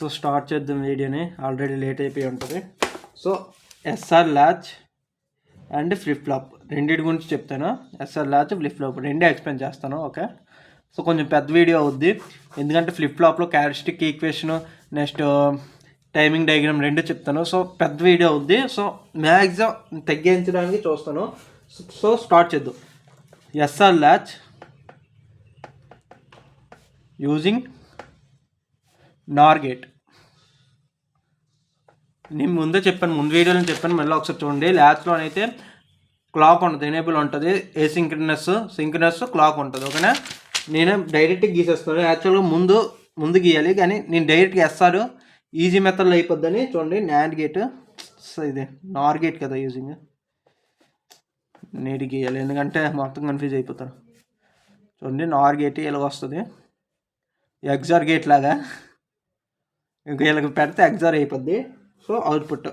So start చేద్దాం వీడియోని. Already late అయిపోయి ఉంటుంది. So SR latch and flip flop రెండింటి గురించి చెప్తాను. ఎస్ఆర్ ల్యాచ్ ఫ్లిప్ ఫ్లాప్ రెండే ఎక్స్ప్లెయిన్ చేస్తాను. ఓకే, సో కొంచెం పెద్ద వీడియో అవుద్ది, ఎందుకంటే ఫ్లిప్ ఫ్లాప్లో characteristic equation next timing diagram రెండు చెప్తాను. సో పెద్ద వీడియో అవుద్ది. సో మ్యాక్సిమం తగ్గించడానికి చూస్తాను. సో స్టార్ట్ చేద్దాం. ఎస్ఆర్ ల్యాచ్ యూజింగ్ నార్ గేట్. నేను ముందే చెప్పాను, ముందు వీడియోలో చెప్పాను, మళ్ళీ ఒకసారి చూడండి. ల్యాచ్లో అయితే క్లాక్ ఉంటుంది, ఎనేబుల్ ఉంటుంది, సింక్రనస్ క్లాక్ ఉంటుంది. ఓకేనా, నేను డైరెక్ట్గా గీసేస్తాను. యాక్చువల్గా ముందు గీయాలి, కానీ నేను డైరెక్ట్గా ఎస్ఆర్ ఈజీ మెథడ్లో అయిపోద్దని చూడండి. నాండ్ గేట్, ఇది నార్ గేట్ కదా యూజింగ్, నీటి గీయాలి, ఎందుకంటే మొత్తం కన్ఫ్యూజ్ అయిపోతాను. చూడండి, నార్ గేట్ ఇలా వస్తుంది, ఎగ్జార్ గేట్ లాగా. ఇంకా వీళ్ళకి పెడితే ఎగ్జార్ అయిపోద్ది. So output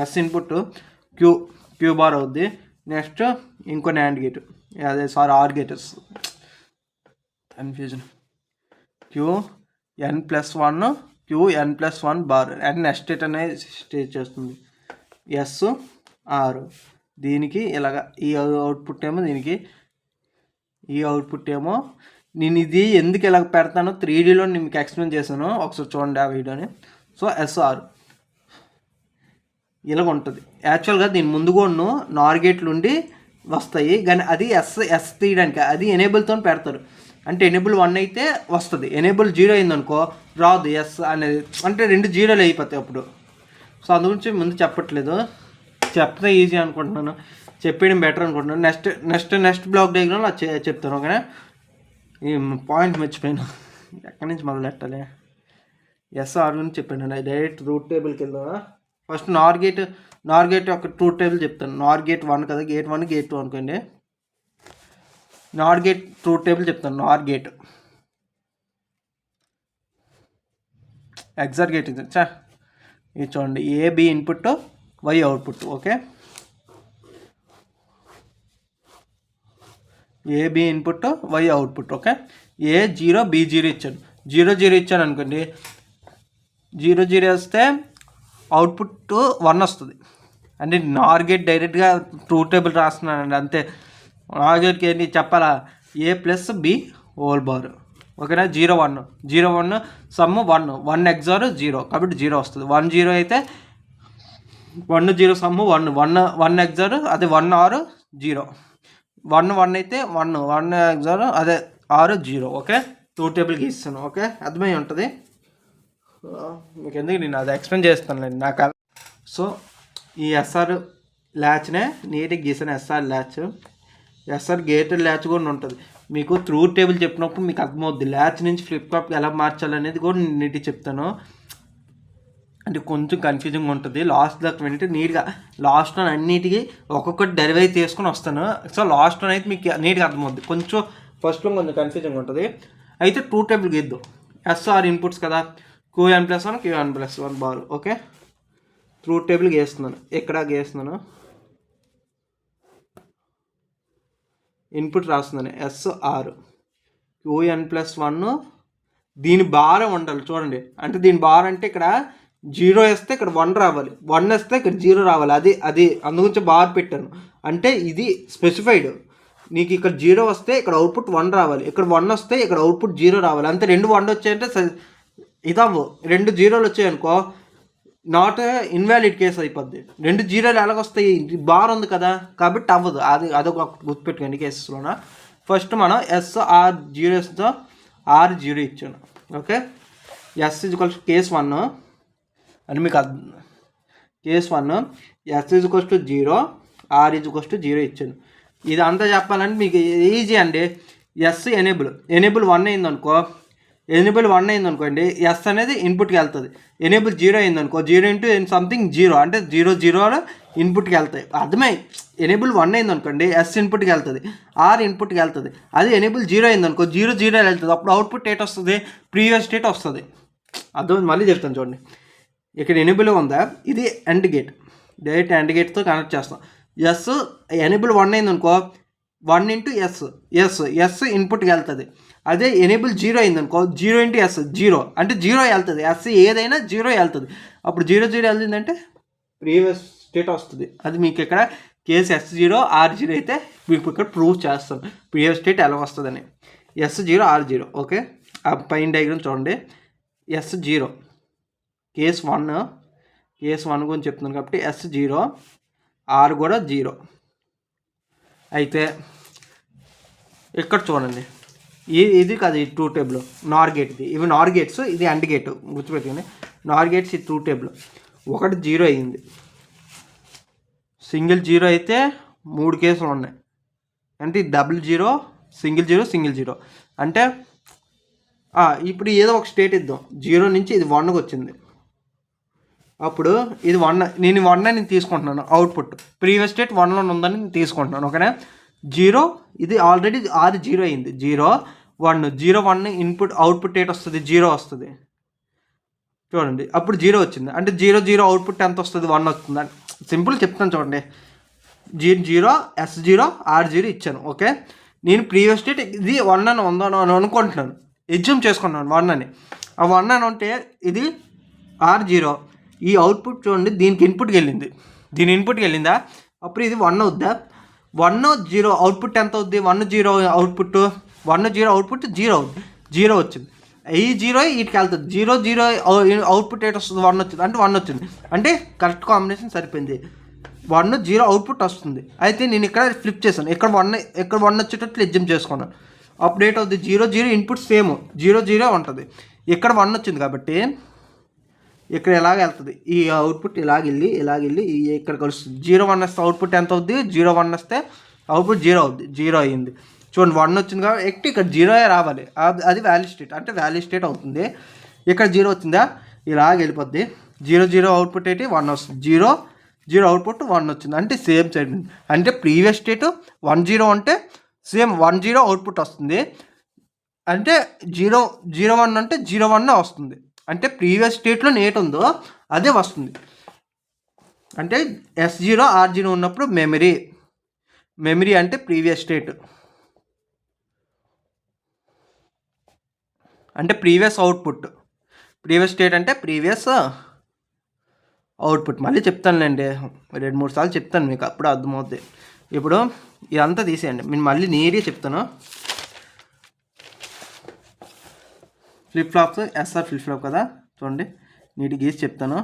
S input Q bar అవుద్ది. నెక్స్ట్ ఇంకో నాండ్ గేట్, అదే OR gates confusion, QN+1 QN+1 bar and next it అనేది స్టేజ్ చేస్తుంది. ఎస్ ఆర్ దీనికి ఇలాగ ఈ అవుట్పుట్ ఏమో దీనికి, ఈ అవుట్పుట్ ఏమో నేను ఇది ఎందుకు ఇలా పెడతాను 3Dలో నేను మీకు ఎక్స్ప్లెయిన్ చేశాను, ఒకసారి చూడండి ఆ వీడియోని. సో ఎస్ఆర్ ఇలాగ ఉంటుంది. యాక్చువల్గా దీని ముందు కూడా నార్ గేట్లు ఉండి వస్తాయి, కానీ అది ఎస్ తీయడానికి అది ఎనేబుల్తో పెడతారు. అంటే ఎనేబుల్ 1 అయితే వస్తుంది, ఎనేబుల్ 0 అయిందనుకో రాదు ఎస్ అనేది, అంటే 2 0 అయిపోతాయి అప్పుడు. సో అందు గురించి ముందు చెప్పట్లేదు, చెప్తే ఈజీ అనుకుంటున్నాను, చెప్పేయడం బెటర్ అనుకుంటున్నాను. నెక్స్ట్ బ్లాక్ డయాగ్రామ్లో చెప్తాను. ఓకేనా, ఈ పాయింట్ మర్చిపోయాను, ఎక్కడి నుంచి మొదలెట్టాలి. ఎస్ఆర్ గురించి చెప్పాను, డైరెక్ట్ ట్రూత్ టేబుల్కి వెళ్దామా. ఫస్ట్ నార్ గేట్ ఒక ట్రూత్ టేబుల్ చెప్తాను. నార్ గేట్ 1 కదా, గేట్ 1 గేట్ 2 అనుకోండి. నార్ గేట్ ట్రూత్ టేబుల్ చెప్తాను. నార్ గేట్ ఎగ్జార్ గేట్ ఇది ఇది చూడండి, AB input Y output. Okay, AB input Y output. Okay, A0 B0 ఇచ్చాను, 0 ఇచ్చాను అనుకోండి. 0 వస్తే అవుట్పుట్ 1 వస్తుంది. అంటే నార్ గేట్ డైరెక్ట్గా ట్రూత్ టేబుల్ రాస్తున్నానండి, అంతే. నార్ గేట్కి ఏంటి చెప్పాలా, A+B హోల్ బార్. ఓకేనా, 0 1 సమ్ 1 ఎగ్జార్ 0 కాబట్టి 0 వస్తుంది. 1 0 అయితే 1 0 సమ్ 1 ఎగ్జార్ అదే 1 ఆర్ 0. 1 అయితే 1 ఎగ్జార్ అదే ఆర్ 0. ఓకే, ట్రూత్ టేబుల్కి ఇస్తాను. ఓకే, అర్థమై ఉంటుంది మీకు, ఎందుకు నేను అది ఎక్స్ప్లెయిన్ చేస్తానులేండి నాకు. సో ఈ ఎస్ఆర్ ల్యాచ్నే నీట్గా గీసాను. SR latch, SR gate latch కూడా ఉంటుంది. మీకు ట్రూత్ టేబుల్ చెప్పినప్పుడు మీకు అర్థమవుద్ది, ల్యాచ్ నుంచి ఫ్లిప్ ఫ్లాప్ ఎలా మార్చాలనేది కూడా నేను నీట్గా చెప్తాను. అంటే కొంచెం కన్ఫ్యూజింగ్ ఉంటుంది. లాస్ట్ దాకా వింటే నీట్గా లాస్ట్లో అన్నిటికీ ఒక్కొక్కటి డెరివైవ్ తీసుకొని వస్తాను. సో లాస్ట్లో అయితే మీకు నీట్గా అర్థమవుద్ది. కొంచెం ఫస్ట్లో కొంచెం కన్ఫ్యూజింగ్ ఉంటుంది. అయితే ట్రూత్ టేబుల్ గీద్దాం. ఎస్ఆర్ ఇన్పుట్స్ కదా, QN+1 QN+1 bar. Okay, truth table గీస్తున్నాను, ఎక్కడ గీస్తున్నాను, ఇన్పుట్ రాస్తున్నాను. SR QN+1 దీని బార్ ఉండాలి చూడండి. అంటే దీని బార్ అంటే ఇక్కడ 0 వేస్తే ఇక్కడ 1 రావాలి, 1 వేస్తే ఇక్కడ 0 రావాలి. అది అందుగురించి బార్ పెట్టాను. అంటే ఇది స్పెసిఫైడ్. నీకు ఇక్కడ 0 వస్తే ఇక్కడ అవుట్పుట్ 1 రావాలి, ఇక్కడ 1 వస్తే ఇక్కడ అవుట్పుట్ 0 రావాలి. అంతే, 2 1 వచ్చాయంటే ఇదవ్వు. 2 0 వచ్చాయనుకో నాట్ ఇన్వాలిడ్ కేసు అయిపోద్ది. 2 0 ఎలాగొస్తాయి, బార్ ఉంది కదా కాబట్టి అవ్వదు. అదొక గుర్తుపెట్టుకోండి కేసెస్లోన. ఫస్ట్ మనం SR0తో R0 ఇచ్చాను. ఓకే, S = కేస్ 1 అని మీకు కేస్ 1, S = 0 R = 0 ఇచ్చాను. ఇది అంతా చెప్పాలంటే మీకు ఈజీ అండి. ఎస్ ఎనేబుల్ 1 అయిందనుకో, ఎనేబుల్ 1 అయిందనుకోండి, ఎస్ అనేది ఇన్పుట్కి వెళ్తుంది. ఎనేబుల్ 0 అయిందనుకో, 0 × సంథింగ్ 0 అంటే 0 0 ఇన్పుట్కి వెళ్తాయి. అర్థమై, ఎనేబుల్ 1 అయిందనుకోండి ఎస్ ఇన్పుట్కి వెళ్తుంది, ఆర్ ఇన్పుట్కి వెళ్తుంది. అది ఎనేబుల్ 0 అయిందనుకో 0 0 వెళ్తుంది. అప్పుడు అవుట్పుట్ ఏట్ వస్తుంది, ప్రీవియస్ స్టేట్ వస్తుంది. అర్థం, మళ్ళీ చెప్తాను చూడండి. ఇక్కడ ఎనేబుల్ ఉందా, ఇది ఎండ్ గేట్, డైరెక్ట్ ఎండ్ గేట్తో కనెక్ట్ చేస్తాం. ఎస్ ఎనేబుల్ 1 అయిందనుకో 1 × S ఇన్పుట్కి వెళ్తుంది. అదే ఎనేబుల్ 0 అయింది అనుకో, 0 ఇంటూ ఎస్ 0 అంటే 0 వెళ్తుంది. ఎస్ ఏదైనా 0 వెళ్తుంది. అప్పుడు 0 0 వెళ్తుందంటే ప్రీవియస్ స్టేట్ వస్తుంది. అది మీకు ఇక్కడ కేసు S0 R0 అయితే మీకు ఇక్కడ ప్రూవ్ చేస్తాను ప్రీవియస్ స్టేట్ ఎలా వస్తుందని. S0 R0 okay. ఆ పైన డయాగ్రామ్ చూడండి. S0 కేస్ 1 గురించి చెప్తున్నాను కాబట్టి S0 R కూడా 0. అయితే ఇక్కడ చూడండి, ఇది కాదు, ఈ ట్రూ టేబుల్ నార్ గేట్ది. ఇవి నార్ గేట్స్, ఇది అండ్ గేట్ గుర్తుపెట్టుకోండి. నార్ గేట్స్ ఈ ట్రూ టేబుల్. ఒకటి 0 అయ్యింది, సింగిల్ 0 అయితే 3 కేసులు ఉన్నాయి. అంటే డబుల్ 0 సింగిల్ 0 అంటే ఇప్పుడు ఏదో ఒక స్టేట్ ఇద్దాం. 0 నుంచి ఇది 1కి వచ్చింది. అప్పుడు ఇది 1, నేను 1 అని తీసుకుంటున్నాను అవుట్పుట్. ప్రీవియస్ స్టేట్ 1లో ఉందని తీసుకుంటున్నాను ఓకేనా. 0 ఇది ఆల్రెడీ ఆర్ 0 అయింది. 0 1 0 1 ఇన్పుట్ అవుట్పుట్ ఏంటి వస్తుంది, 0 వస్తుంది చూడండి. అప్పుడు 0 వచ్చింది అంటే 0 0 అవుట్పుట్ ఎంత వస్తుంది, 1 వస్తుంది. సింపుల్ చెప్తాను చూడండి. 0 S0 R0 ఇచ్చాను ఓకే. నేను ప్రీవియస్ స్టేట్ ఇది 1 అని ఉందని అనుకుంటున్నాను, ఎగ్జూమ్ చేసుకున్నాను 1 అని. ఆ 1 అని ఉంటే ఇది R0, ఈ అవుట్పుట్ చూడండి దీనికి ఇన్పుట్కి వెళ్ళింది, దీని ఇన్పుట్కి వెళ్ళిందా, అప్పుడు ఇది 1 అవుద్దా. 1 0 అవుట్పుట్ ఎంత అవుద్ది, 1 0 అవుట్పుట్ 1 0 అవుట్పుట్ 0 అవుద్ది. 0 వచ్చింది, ఈ 0 వీటికి వెళ్తుంది. 0 0 అవుట్పుట్ ఏంటి వస్తుంది, 1 వచ్చింది అంటే 1 వచ్చింది. అంటే కరెక్ట్ కాంబినేషన్ సరిపోయింది. 1 0 అవుట్పుట్ వస్తుంది. అయితే నేను ఇక్కడ ఫ్లిప్ చేశాను, ఇక్కడ 1 వచ్చేటట్లు ఎగ్జామ్ చేసుకున్నాను. అప్డేట్ అవుతుంది. 0 0 ఇన్పుట్ సేమ్ 0 0 ఉంటుంది. ఇక్కడ 1 వచ్చింది కాబట్టి ఇక్కడ ఎలాగ వెళ్తుంది, ఈ అవుట్పుట్ ఇలాగెళ్ళి ఇక్కడ కలుస్తుంది. 0 1 వస్తే అవుట్పుట్ ఎంత అవుద్ది, 0 1 వస్తే అవుట్పుట్ 0 అవుద్ది. 0 అయ్యింది చూడండి. 1 వచ్చింది కాబట్టి ఇక్కడ 0 రావాలి, అది వ్యాలిడ్ స్టేట్ అంటే వ్యాలిడ్ స్టేట్ అవుతుంది. ఇక్కడ 0 వచ్చిందా, ఇలాగ వెళ్ళిపోద్ది. 0 0 అవుట్పుట్ ఏంటి 1 వస్తుంది. 0 0 అవుట్పుట్ 1 వచ్చింది అంటే సేమ్ సైడ్. అంటే ప్రీవియస్ స్టేట్ 1 0 అంటే సేమ్ 1 0 అవుట్పుట్ వస్తుంది. అంటే 0 0 1 అంటే 0 1 వస్తుంది. అంటే ప్రీవియస్ స్టేట్లో ఏటి ఉందో అదే వస్తుంది. అంటే S0 R0 ఉన్నప్పుడు మెమరీ అంటే ప్రీవియస్ స్టేట్ అంటే ప్రీవియస్ అవుట్పుట్. ప్రీవియస్ స్టేట్ అంటే ప్రీవియస్ అవుట్పుట్. మళ్ళీ చెప్తానులేండి, 2-3 సార్లు చెప్తాను మీకు, అప్పుడు అర్థమవుతుంది. ఇప్పుడు ఇదంతా తీసేయండి, నేను మళ్ళీ నీట్గా చెప్తాను. Flip flops SR flip flop కదా, చూడండి నీట్గా గీసి చెప్తాను.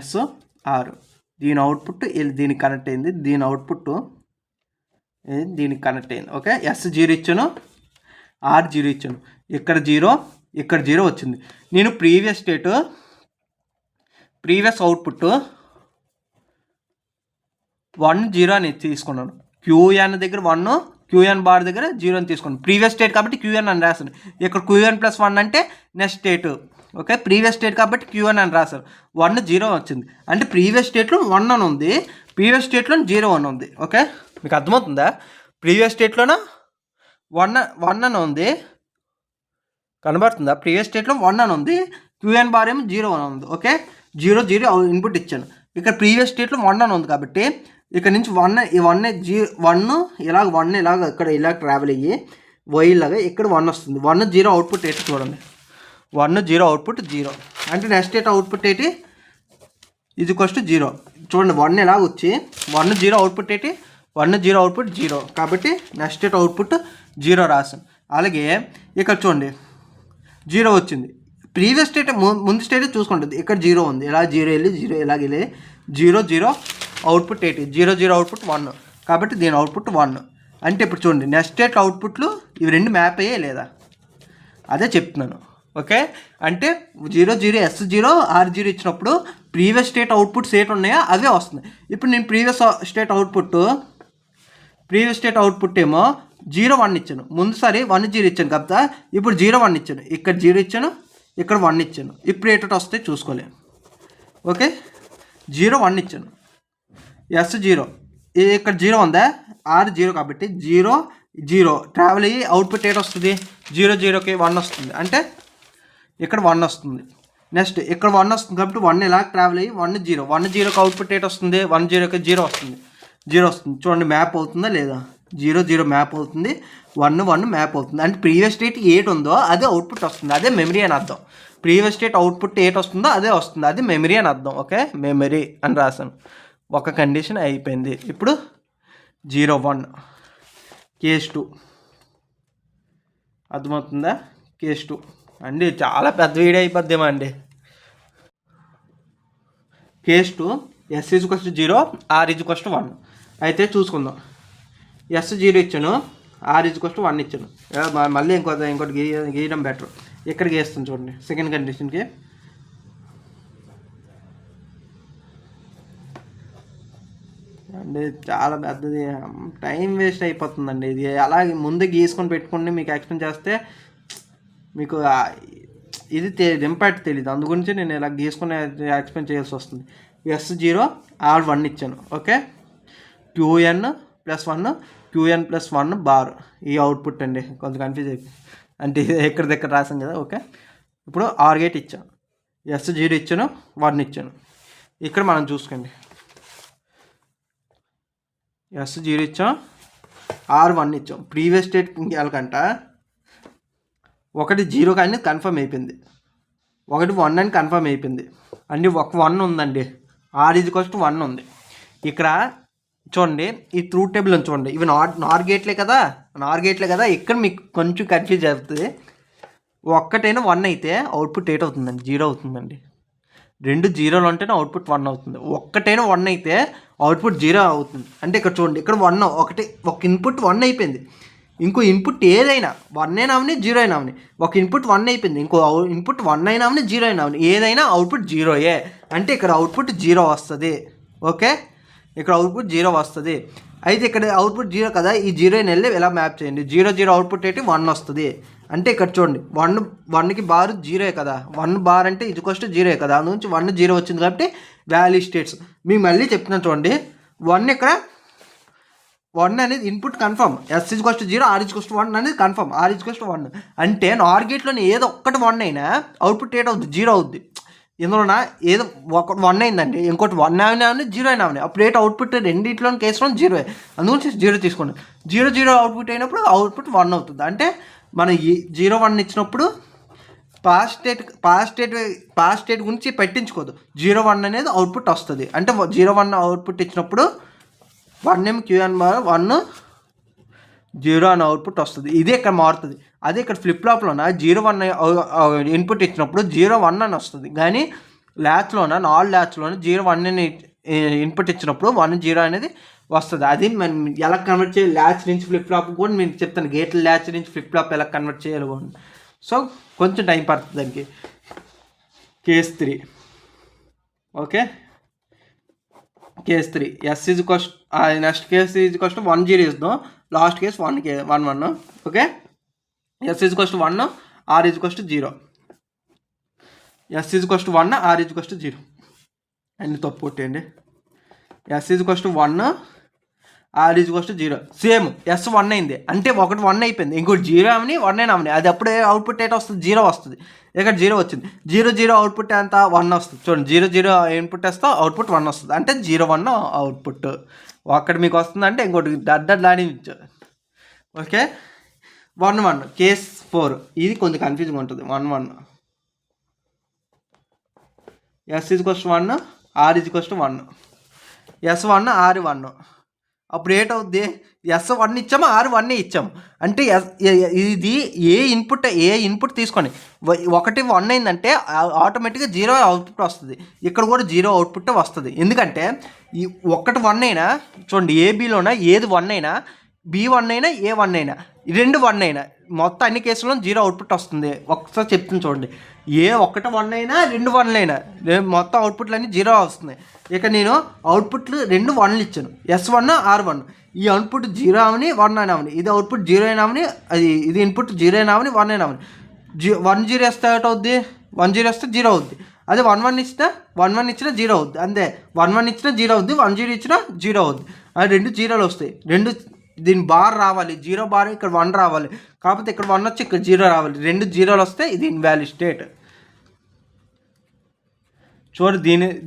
SR దీని అవుట్పుట్ దీనికి కనెక్ట్ అయింది, దీని అవుట్పుట్ దీనికి కనెక్ట్ అయింది ఓకే. S0 ఇచ్చాను, R0 ఇచ్చాను. ఇక్కడ 0 ఇక్కడ 0 వచ్చింది. నేను ప్రీవియస్ స్టేట్ ప్రీవియస్ అవుట్పుట్ 1 0 అని తీసుకున్నాను. QN దగ్గర 1, QN బార్ దగ్గర 0 అని తీసుకున్నాను. ప్రీవియస్ స్టేట్ కాబట్టి QN అని రాశాను. ఇక్కడ QN+1 అంటే next state okay. Previous state కాబట్టి QN అని రాశాను. 1 0 వచ్చింది అంటే ప్రీవియస్ స్టేట్లో 1 అని ఉంది, ప్రీవియస్ స్టేట్లో 0 అని ఉంది ఓకే. మీకు అర్థమవుతుందా, ప్రీవియస్ స్టేట్లోన 1 అని ఉంది, కనబడుతుందా, ప్రీవియస్ స్టేట్లో 1 అని ఉంది, QN బార్ ఏమో 0 అని ఉంది ఓకే. 0 0 ఇన్పుట్ ఇచ్చాను. ఇక్కడ ప్రీవియస్ స్టేట్లో 1 అని ఉంది కాబట్టి ఇక్కడ నుంచి 1 ఇలాగ 1 ఇలాగ ఇక్కడ ఇలా ట్రావెల్ అయ్యి వైలాగా ఇక్కడ 1 వస్తుంది. 1 0 అవుట్పుట్ ఏంటి చూడండి, 1 0 అవుట్పుట్ 0 అంటే నెక్స్ట్ స్టేట్ అవుట్పుట్ ఏంటి ఇది ఫస్ట్ 0 చూడండి. 1 ఇలాగ వచ్చి 1 0 అవుట్పుట్ ఏంటి 1 0 అవుట్పుట్ 0 కాబట్టి నెక్స్ట్ స్టేట్ అవుట్పుట్ 0 రాసాను. అలాగే ఇక్కడ చూడండి 0 వచ్చింది. ప్రీవియస్ స్టేట్ ముందు స్టేట్ చూసుకుంటుంది, ఇక్కడ 0 ఉంది, ఇలా 0 వెళ్ళి 0 ఇలాగ వెళ్ళి 0 0 అవుట్పుట్ ఏంటి 0 0 అవుట్పుట్ 1 కాబట్టి దీని అవుట్పుట్ 1. అంటే ఇప్పుడు చూడండి నెక్స్ట్ స్టేట్ అవుట్పుట్లు ఇవి 2 మ్యాప్ అయ్యే లేదా, అదే చెప్తున్నాను ఓకే. అంటే 0 0 S0 R0 ఇచ్చినప్పుడు ప్రీవియస్ స్టేట్ అవుట్పుట్స్ ఏటి ఉన్నాయో అవే వస్తున్నాయి. ఇప్పుడు నేను ప్రీవియస్ స్టేట్ అవుట్పుట్ ఏమో 0 1 ఇచ్చాను, ముందుసారి 1 0 ఇచ్చాను కదా, ఇప్పుడు 0 1 ఇచ్చాను, ఇక్కడ 0 ఇచ్చాను, ఇక్కడ 1 ఇచ్చాను. ఇప్పుడు ఏటో వస్తాయి చూసుకోలే ఓకే. 0 1 ఇచ్చాను, S0 ఇక్కడ 0 ఉందా, R0 కాబట్టి 0 0 ట్రావెల్ అయ్యి అవుట్పుట్ ఏటి వస్తుంది 0 0కి 1 వస్తుంది అంటే ఇక్కడ 1 వస్తుంది. నెక్స్ట్ ఇక్కడ 1 వస్తుంది కాబట్టి 1 ఇలా ట్రావెల్ అయ్యి 1 0 1 0కి అవుట్పుట్ ఏటి వస్తుంది 1 0కి 0 వస్తుంది. జీరో వస్తుంది. చూడండి మ్యాప్ అవుతుందా లేదా, 0 0 మ్యాప్ అవుతుంది, 1 1 మ్యాప్ అవుతుంది. అంటే ప్రీవియస్ స్టేట్ 8 ఉందో అదే అవుట్పుట్ వస్తుంది, అదే మెమరీ అని అర్థం. ప్రీవియస్ స్టేట్ అవుట్పుట్ 8 వస్తుందో అదే వస్తుంది, అది మెమరీ అని అర్థం. ఓకే, మెమరీ అని రాశాను. ఒక కండిషన్ అయిపోయింది. ఇప్పుడు 0 1 కేస్ 2 అర్థమవుతుందా? కేస్ 2 అండి చాలా పెద్ద వీడియో అయిపోద్దేమో అండి. కేస్ 2 S = 0 R = 1 అయితే చూసుకుందాం. S 0 ఇచ్చాను, R = 1 ఇచ్చాను. మళ్ళీ ఇంకోటి గీయడం బెటర్. ఇక్కడ గీస్తాను చూడండి సెకండ్ కండిషన్కి. అండి చాలా పెద్దది, టైం వేస్ట్ అయిపోతుందండి. ఇది అలాగే ముందు గీసుకొని పెట్టుకుని మీకు ఎక్స్ప్లెయిన్ చేస్తే మీకు ఇది ఇంపాక్ట్ తెలియదు, అందు గురించి నేను ఇలా గీసుకుని ఎక్స్ప్లెయిన్ చేయాల్సి వస్తుంది. S 0 R 1 ఇచ్చాను. ఓకే, QN + 1 QN + 1 బార్ ఈ అవుట్పుట్ అండి. కొంచెం కన్ఫ్యూజ్ అయిపోయింది అంటే ఎక్కడ దగ్గర రాసాం కదా. ఓకే, ఇప్పుడు ఆర్ గేట్ ఇచ్చాను, S 0 ఇచ్చాను, 1 ఇచ్చాను. ఇక్కడ మనం చూసుకోండి, S 0 ఇచ్చాం, R 1 ఇచ్చాం. ప్రీవియస్ స్టేట్ వెళ్ళకంట ఒకటి 0 కానీ కన్ఫర్మ్ అయిపోయింది, ఒకటి 1 అని కన్ఫర్మ్ అయిపోయింది. అంటే ఒక 1 ఉందండి, R = 1 ఉంది. ఇక్కడ చూడండి ఈ ట్రూత్ టేబుల్ అని చూడండి, ఇవి నార్ గేట్లే కదా. ఇక్కడ మీకు కొంచెం కన్ఫ్యూజ్ అవుతుంది. ఒక్కటైనా 1 అయితే అవుట్పుట్ 8 అవుతుందండి, 0 అవుతుందండి. 2 0లు ఉంటేనే అవుట్పుట్ 1 అవుతుంది. ఒక్కటైనా 1 అయితే అవుట్పుట్ 0 అవుతుంది. అంటే ఇక్కడ చూడండి, ఇక్కడ 1 ఒక ఇన్పుట్ 1 అయిపోయింది, ఇంకో ఇన్పుట్ ఏదైనా 1 అయినా అవని 0 అయినా అవని, ఒక ఇన్పుట్ 1 అయిపోయింది, ఇంకో ఇన్పుట్ 1 అయినా అవని 0 అయినా అవని, ఏదైనా అవుట్పుట్ 0యే. అంటే ఇక్కడ అవుట్పుట్ 0 వస్తుంది. ఓకే, ఇక్కడ అవుట్పుట్ 0 వస్తుంది. అయితే ఇక్కడ అవుట్పుట్ 0 కదా, ఈ 0ని వెళ్ళి ఎలా మ్యాప్ చేయండి. 0 0 అవుట్పుట్ ఏంటి 1 వస్తుంది. అంటే ఇక్కడ చూడండి 1కి బార్ 0 కదా, 1 బార్ అంటే = 0 కదా, అందులో నుంచి 1 0 వచ్చింది కాబట్టి వాల్యూ స్టేట్స్. మీకు మళ్ళీ చెప్తున్నాను చూడండి, 1 ఇక్కడ 1 అనేది ఇన్పుట్ కన్ఫర్మ్, S = 0 R = 1 అనేది కన్ఫర్మ్, R = 1 అంటే నార్ గేట్లోని ఏదో ఒక్కటి 1 అయినా అవుట్పుట్ 8 అవుద్ది, 0 అవుద్ది. ఇందులోన ఏదో ఒక 1 అయిందండి, ఇంకోటి 1 అయినా 0 అయినా అప్పుడు ఏంటి అవుట్పుట్ రెండింటిలోని కేసులో 0. అందుగురించి 0 తీసుకోండి. 0 0 అవుట్పుట్ అయినప్పుడు అవుట్పుట్ 1 అవుతుంది. అంటే మనం 0 1 ఇచ్చినప్పుడు పాస్ట్ స్టేట్ గురించి పట్టించుకోదు, 0 1 అనేది అవుట్పుట్ వస్తుంది. అంటే 0 1 అవుట్పుట్ ఇచ్చినప్పుడు 1 QN బార్ 1 0 అని అవుట్పుట్ వస్తుంది. ఇదే ఇక్కడ మారుతుంది. అదే ఇక్కడ ఫ్లిప్ ఫ్లాప్లోన 0 1 ఇన్పుట్ ఇచ్చినప్పుడు 0 1 అని వస్తుంది. కానీ ల్యాచ్లోన 4 ల్యాచ్లోన 0 1 అని ఇన్పుట్ ఇచ్చినప్పుడు 1 0 అనేది వస్తుంది. అది మనం ఎలా కన్వర్ట్ చేయాలి, ల్యాచ్ నుంచి ఫ్లిప్ ఫ్లాప్ కూడా మీకు చెప్తాను. గేట్ల ల్యాచ్ నుంచి ఫ్లిప్ ఫ్లాప్ ఎలా కన్వర్ట్ చేయాలి. సో కొంచెం టైం పడుతుంది దానికి. Case 3. Okay, case 3 S next case = 1 0 ఇద్దాం, last case 1 1. Okay, S = 1 R = 0, S = 1 R = 0 అన్ని తప్పు కొట్టేయండి. S = 1 R = 0 సేమ్ S 1 అయింది అంటే ఒకటి 1 అయిపోయింది, ఇంకోటి 0 అవని 1 అయినా అవని, అది అప్పుడే అవుట్పుట్ ఏంటో వస్తుంది, 0 వస్తుంది. ఇక్కడ 0 వచ్చింది, 0 0 అవుట్పుట్ ఎంత 1 వస్తుంది. చూడండి 0 0 ఇన్పుట్ వేస్తే అవుట్పుట్ 1 వస్తుంది, అంటే 0 1 అవుట్పుట్. ఒక్కటి మీకు వస్తుందంటే ఇంకోటి దాడించారు. Okay, 1 1 case 4. ఇది కొంచెం కన్ఫ్యూజింగ్ ఉంటుంది. 1 1 S = 1 R = 1, S 1 R 1. అప్పుడు ఏటవుద్ది, S 1 ఇచ్చాము R 1 ఇచ్చాము అంటే ఇది ఏ ఇన్పుట్ తీసుకొని ఒకటి 1 అయిందంటే ఆటోమేటిక్గా 0 అవుట్పుట్ వస్తుంది. ఇక్కడ కూడా 0 అవుట్పుట్ వస్తుంది. ఎందుకంటే ఈ ఒకటి 1 అయినా చూడండి, ఏబీలోన ఏది 1 అయినా, B1 అయినా A1 అయినా, 2 1 అయినా మొత్తం అన్ని కేసుల్లో 0 అవుట్పుట్ వస్తుంది. ఒకసారి చెప్తుంది చూడండి, ఏ ఒక్కటి 1 అయినా 2 1 అయినా మొత్తం అవుట్పుట్లు అన్నీ 0 వస్తున్నాయి. ఇక నేను అవుట్పుట్లు 2 1లు ఇచ్చాను, S1 R1. ఈ అవుట్పుట్ 0 అవని 1 అయినా అవని, ఇది అవుట్పుట్ 0 అయినా అవని, ఇది ఇన్పుట్ 0 అయినా అవని 1 అయినా అవని. 1 0 వేస్తే ఏట అవుద్ది, 1 0 వేస్తే 0 అవుద్ది. అదే 1 1 ఇచ్చినా 0 అవుద్ది. అంతే 1 1 ఇచ్చినా 0 అవుద్ది, 1 0 ఇచ్చినా 0 అవుద్ది. అది 2 0లు వస్తాయి. దీని బార్ రావాలి, 0 బార్ ఇక్కడ 1 రావాలి, కాకపోతే ఇక్కడ 1 వచ్చి ఇక్కడ 0 రావాలి. 2 0లు వస్తే ఇది ఇన్వాలిడ్ స్టేట్. చూడు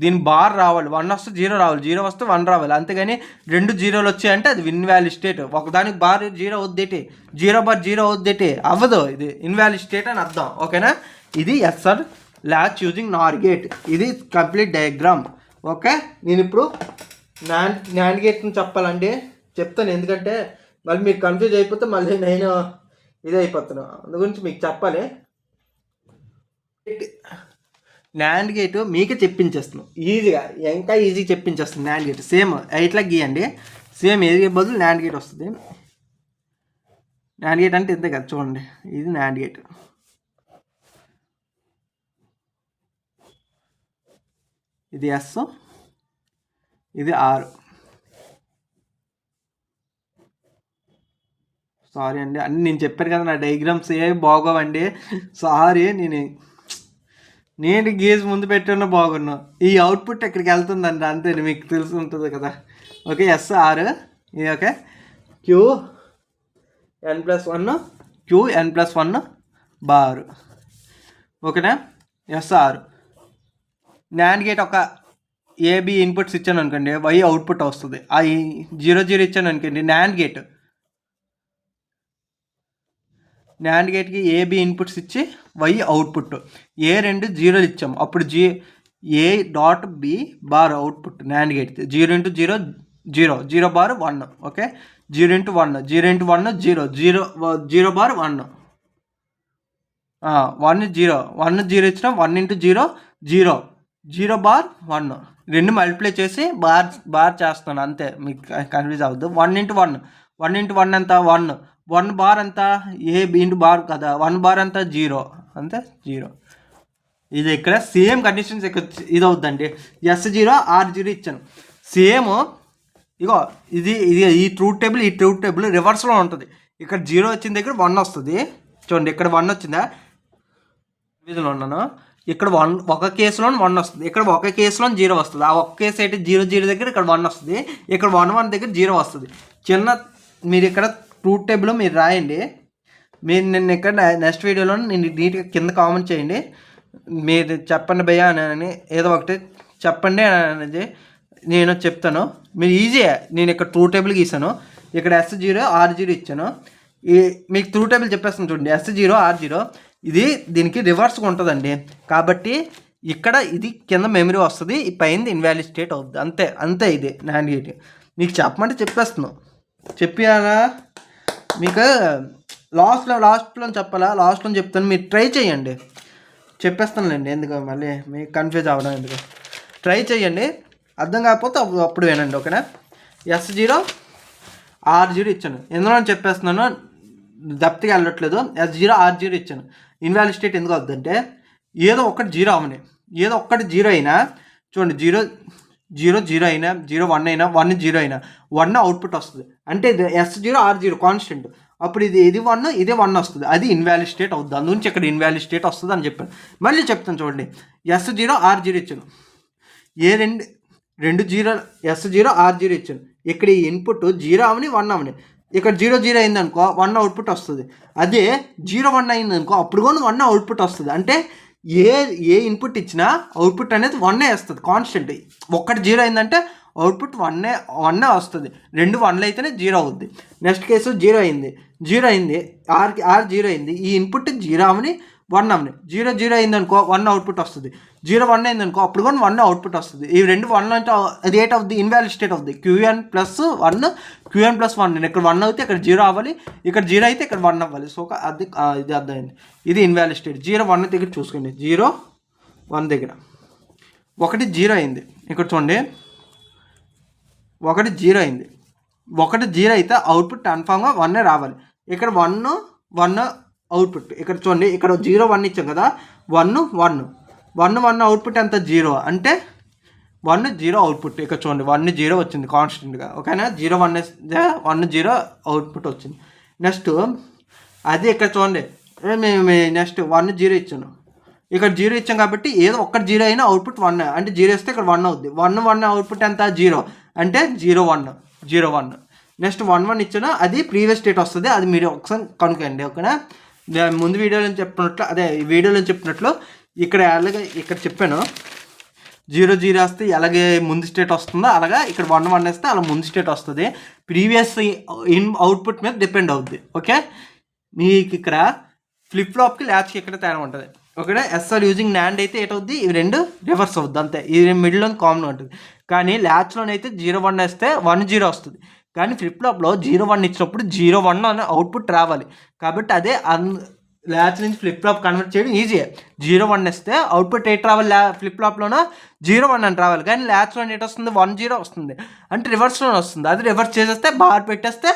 దీని బార్ రావాలి, 1 వస్తే 0 రావాలి, 0 వస్తే 1 రావాలి, అంతేగాని 2 0లు వచ్చాయంటే అది ఇన్వాలిడ్ స్టేట్. ఒకదానికి బార్ 0 అవుద్దేటి, 0 బార్ 0 అవుద్దేటి, అవ్వదు, ఇది ఇన్వాలిడ్ స్టేట్ అని అర్థం. ఓకేనా? ఇది ఎస్ఆర్ లాచ్ యూజింగ్ నార్ గేట్. ఇది కంప్లీట్ డయాగ్రామ్. ఓకే, నేను ఇప్పుడు నాండ్ గేట్ని చెప్పాలండి, చెప్తాను. ఎందుకంటే మళ్ళీ మీరు కన్ఫ్యూజ్ అయిపోతే మళ్ళీ నేను ఇది అయిపోతున్నాను, అందు గురించి మీకు చెప్పాలి. నాండ్ గేట్ మీకే చెప్పించేస్తున్నాను ఈజీగా, ఇంకా ఈజీగా చెప్పించేస్తుంది. నాండ్ గేట్ సేమ్ ఇట్లా గీయండి, సేమ్ ఏది బదులు నాండ్ గేట్ వస్తుంది. నాండ్ గేట్ అంటే ఇంతే కదా, చూడండి ఇది నాండ్ గేట్. ఇది ఎస్, ఇది ఆర్. సారీ అండి, అన్నీ నేను చెప్పాను కదా, నా డయాగ్రామ్స్ ఏ బాగోవండి, సారీ. నేను గేజ్ ముందు పెట్టున్నా బాగున్నా, ఈ అవుట్పుట్ ఎక్కడికి వెళ్తుందండి, అంతే, మీకు తెలిసి ఉంటుంది కదా. ఓకే, ఎస్ఆర్ ఇది. Okay, QN+1 QN+1 bar. ఓకేనా? ఎస్ఆర్ నాండ్ గేట్ ఒక ఏబి ఇన్పుట్స్ ఇచ్చాను అనుకోండి, వై అవుట్పుట్ వస్తుంది. ఆ 0 0 ఇచ్చాను అనుకోండి, నాండ్ గేట్కి ఏబి ఇన్పుట్స్ ఇచ్చి వై అవుట్పుట్. ఏ 2 0లు ఇచ్చాము, అప్పుడు A dot B bar output NAND gate. 0 × 0 0 0 bar 1. Okay, 0 × 1 0 × 1 0 0 bar 1 1 0 1 0 ఇచ్చిన 1 × 0 0 0 బార్ 1. 2 మల్టిప్లై చేసి బార్ చేస్తాను, అంతే, మీకు కన్ఫ్యూజ్ అవ్వద్దు. 1 × 1 1 × 1 ఎంత 1 1 బార్ అంతా ఏ బి ఇంటూ బార్ కదా, 1 బార్ అంతా 0, అంతే 0. ఇది ఇక్కడ సేమ్ కండిషన్స్ ఇక్కడ ఇది అవుద్దండి. S0 R0 ఇచ్చాను, సేమ్. ఇగో ఇది ఈ ట్రూత్ టేబుల్ రివర్స్లో ఉంటుంది. ఇక్కడ 0 వచ్చిన దగ్గర 1 వస్తుంది, చూడండి ఇక్కడ 1 వచ్చిందా, ఇదిలో ఉన్నాను. ఇక్కడ 1 ఒక కేసులో 1 వస్తుంది, ఇక్కడ ఒక కేసులో 0 వస్తుంది. ఆ ఒక్క కేసు అయితే 0 0 దగ్గర ఇక్కడ 1 వస్తుంది, ఇక్కడ 1 1 దగ్గర 0 వస్తుంది. మీరు ఇక్కడ ట్రూత్ టేబుల్ మీరు రాయండి. నేను ఇక్కడ నెక్స్ట్ వీడియోలో నేను నీట్గా కింద కామెంట్ చేయండి, మీరు చెప్పండి భయ్యా అని, ఏదో ఒకటి చెప్పండి అనేది నేను చెప్తాను. మీరు ఈజీగా, నేను ఇక్కడ ట్రూత్ టేబుల్ గీసాను, ఇక్కడ S0 R0 ఇచ్చాను. మీకు ట్రూత్ టేబుల్ చెప్పేస్తాను చూడండి. S0 R0 ఇది దీనికి రివర్స్గా ఉంటుందండి, కాబట్టి ఇక్కడ ఇది కింద మెమరీ వస్తుంది, ఈ పైన ఇన్వాలిడ్ స్టేట్ అవుతుంది, అంతే. ఇది నాండ్ గేట్. మీకు చెప్పమంటే చెప్పేస్తున్నాను, చెప్పానా? మీకు లాస్ట్లో చెప్పాలా, లాస్ట్లో చెప్తాను, మీరు ట్రై చేయండి, చెప్పేస్తానులేండి, ఎందుకు మళ్ళీ మీకు కన్ఫ్యూజ్ అవ్వడం ఎందుకు. ట్రై చేయండి, అర్థం కాకపోతే అప్పుడు వినండి. ఓకేనా? S0 R0 ఇచ్చాను, ఎందులో చెప్పేస్తున్నాను, దప్తిగా వెళ్ళట్లేదు. S0 R0 ఇచ్చాను, ఇన్వాలిడ్ స్టేట్ ఎందుకు అవుతుందంటే ఏదో ఒకటి 0 అవని, ఏదో ఒక్కటి 0 అయినా చూడండి, 0 0 0 అయినా 0 1 అయినా 1 0 అయినా 1 అవుట్పుట్ వస్తుంది. అంటే ఇది S0 R0 కాన్స్టెంట్, అప్పుడు ఇది 1 ఇదే 1 వస్తుంది, అది ఇన్వాలిడ్ స్టేట్ అవుతుంది. అందుగురించి ఇక్కడ ఇన్వాలిడ్ స్టేట్ వస్తుంది అని చెప్పాను. మళ్ళీ చెప్తాను చూడండి, S0 R0 ఇచ్చాను, ఏ 2 0 S0 R0 ఇచ్చాను. ఇక్కడ ఈ ఇన్పుట్ 0 అవని 1 అవని, ఇక్కడ 0 0 అయిందనుకో 1 అవుట్పుట్ వస్తుంది. అదే 0 1 అయిందనుకో అప్పుడు కూడా 1 అవుట్పుట్ వస్తుంది. అంటే ఏ ఇన్పుట్ ఇచ్చినా అవుట్పుట్ అనేది 1 వస్తుంది కాన్స్టెంట్. ఒక్కటి 0 అయిందంటే అవుట్పుట్ 1 వస్తుంది, 2 1లు అయితేనే 0 అవుద్ది. నెక్స్ట్ కేసు 0 అయింది, R 0 అయింది, ఈ ఇన్పుట్ 0 అవని 1 అవని, 0 0 అయిందనుకో 1 అవుట్పుట్ వస్తుంది, 0 1 అయిందనుకో అప్పుడు కూడా 1 అవుట్పుట్ వస్తుంది. ఈ 2 1 అంటే అది ఏట్ అవుద్ది, ఇన్వాలిడ్ స్టేట్ అవుద్ది. QN+1 QN+1, నేను ఇక్కడ 1 అయితే ఇక్కడ 0 అవ్వాలి, ఇక్కడ 0 అయితే ఇక్కడ 1 అవ్వాలి. సో అది ఇది అర్థమైంది, ఇది ఇన్వాలిడ్ స్టేట్. 0 1 దగ్గర చూసుకోండి, 0 1 దగ్గర ఒకటి 0 అయింది, ఇక్కడ చూడండి 1 0 అయింది, 1 0 అయితే అవుట్పుట్ కన్ఫామ్గా 1 రావాలి. ఇక్కడ 1 1 అవుట్పుట్, ఇక్కడ చూడండి ఇక్కడ 0 1 ఇచ్చాం కదా, 1 1 1 1 అవుట్పుట్ ఎంత 0, అంటే 1 0 అవుట్పుట్. ఇక్కడ చూడండి 1 0 వచ్చింది కాన్స్టెంట్గా. ఓకేనా? 0 1 1 0 అవుట్పుట్ వచ్చింది. నెక్స్ట్ అది ఇక్కడ చూడండి, నెక్స్ట్ 1 0 ఇచ్చాను, ఇక్కడ 0 ఇచ్చాం కాబట్టి ఏదో ఒక్కటి 0 అయినా అవుట్పుట్ 1, అంటే 0 ఇస్తే ఇక్కడ 1 అవుద్ది. 1 1 అవుట్పుట్ ఎంత 0, అంటే 0 1 0 1. నెక్స్ట్ 1 1 ఇచ్చాను, అది ప్రీవియస్ స్టేట్ వస్తుంది, అది మీరు ఒకసారి కనుక్కోండి. ఓకేనా? ముందు వీడియోలో చెప్పినట్లు, అదే ఈ వీడియోలో చెప్పినట్లు ఇక్కడ అలాగే ఇక్కడ చెప్పాను, 0 0 వస్తే ఎలాగే ముందు స్టేట్ వస్తుందో అలాగా ఇక్కడ 1 1 వేస్తే అలా ముందు స్టేట్ వస్తుంది. ప్రీవియస్ అవుట్పుట్ మీద డిపెండ్ అవుద్ది. ఓకే, మీకు ఇక్కడ ఫ్లిప్ ఫ్లాప్కి ల్యాచ్కి ఇక్కడ తేడా ఉంటుంది. ఓకేనా, ఎస్ఆర్ యూజింగ్ నాండ్ అయితే ఏటవుద్ది, ఇవి రెండు రివర్స్ అవుద్ది అంతే. ఇది మిడిల్లో కామన్ ఉంటుంది. కానీ ల్యాచ్లోనైతే 0 1 వేస్తే 1 0 వస్తుంది. కానీ ఫ్లిప్ ఫ్లాప్లో 0 1 ఇచ్చినప్పుడు 0 1 అనే అవుట్పుట్ రావాలి. కాబట్టి అదే ల్యాచ్ నుంచి ఫ్లిప్ ఫ్లాప్ కన్వర్ట్ చేయడం ఈజీ. 0 1 వేస్తే అవుట్పుట్ ఎయిట్ రావాలి, ఫ్లిప్ ఫ్లాప్లోనో 0 1 అని రావాలి. కానీ ల్యాచ్లో ఎయిట్ వస్తుంది, 1 0 వస్తుంది. అంటే రివర్స్లో వస్తుంది. అది రివర్స్ చేసేస్తే బార్ పెట్టేస్తే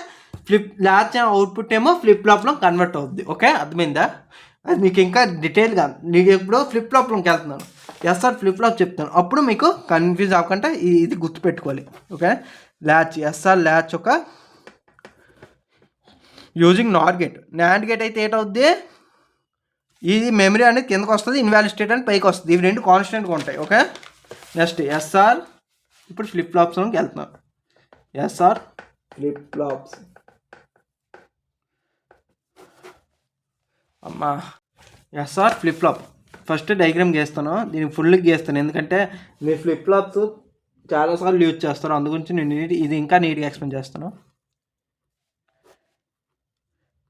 ల్యాచ్ అవుట్పుట్ ఏమో ఫ్లిప్ ఫ్లాప్లో కన్వర్ట్ అవుద్ది. ఓకే, అర్థమైందా? అది మీకు ఇంకా డీటెయిల్గా మీకు ఎప్పుడు ఫ్లిప్ ఫ్లాప్లోకి వెళ్తున్నాను, ఎస్ఆర్ ఫ్లిప్ ఫ్లాప్ చెప్తాను, అప్పుడు మీకు కన్ఫ్యూజ్ అవ్వకుండా ఇది గుర్తుపెట్టుకోవాలి. ఓకే, ల్యాచ్ ఎస్ఆర్ ల్యాచ్ ఒక using not gate. NAND gate అయితే ఏటవుద్ది, ఇది మెమరీ అనేది కిందకు వస్తుంది, ఇన్వాలిడ్ స్టేట్ అని పైకి వస్తుంది. ఇవి రెండు కాన్స్టెంట్గా ఉంటాయి. ఓకే, నెక్స్ట్ ఎస్ఆర్ ఇప్పుడు ఫ్లిప్ ఫ్లాప్స్లోకి వెళ్తున్నాను. ఎస్ఆర్ ఫ్లిప్ ఫ్లాప్స్ అమ్మా, SR flip flop first diagram గీస్తాను. దీనికి ఫుల్గా గీస్తాను, ఎందుకంటే మీరు ఫ్లిప్ ఫ్లాప్స్ చాలాసార్లు యూజ్ చేస్తాను, అందుగురించి నేను ఇది ఇంకా నీట్గా ఎక్స్ప్లెయిన్ చేస్తాను.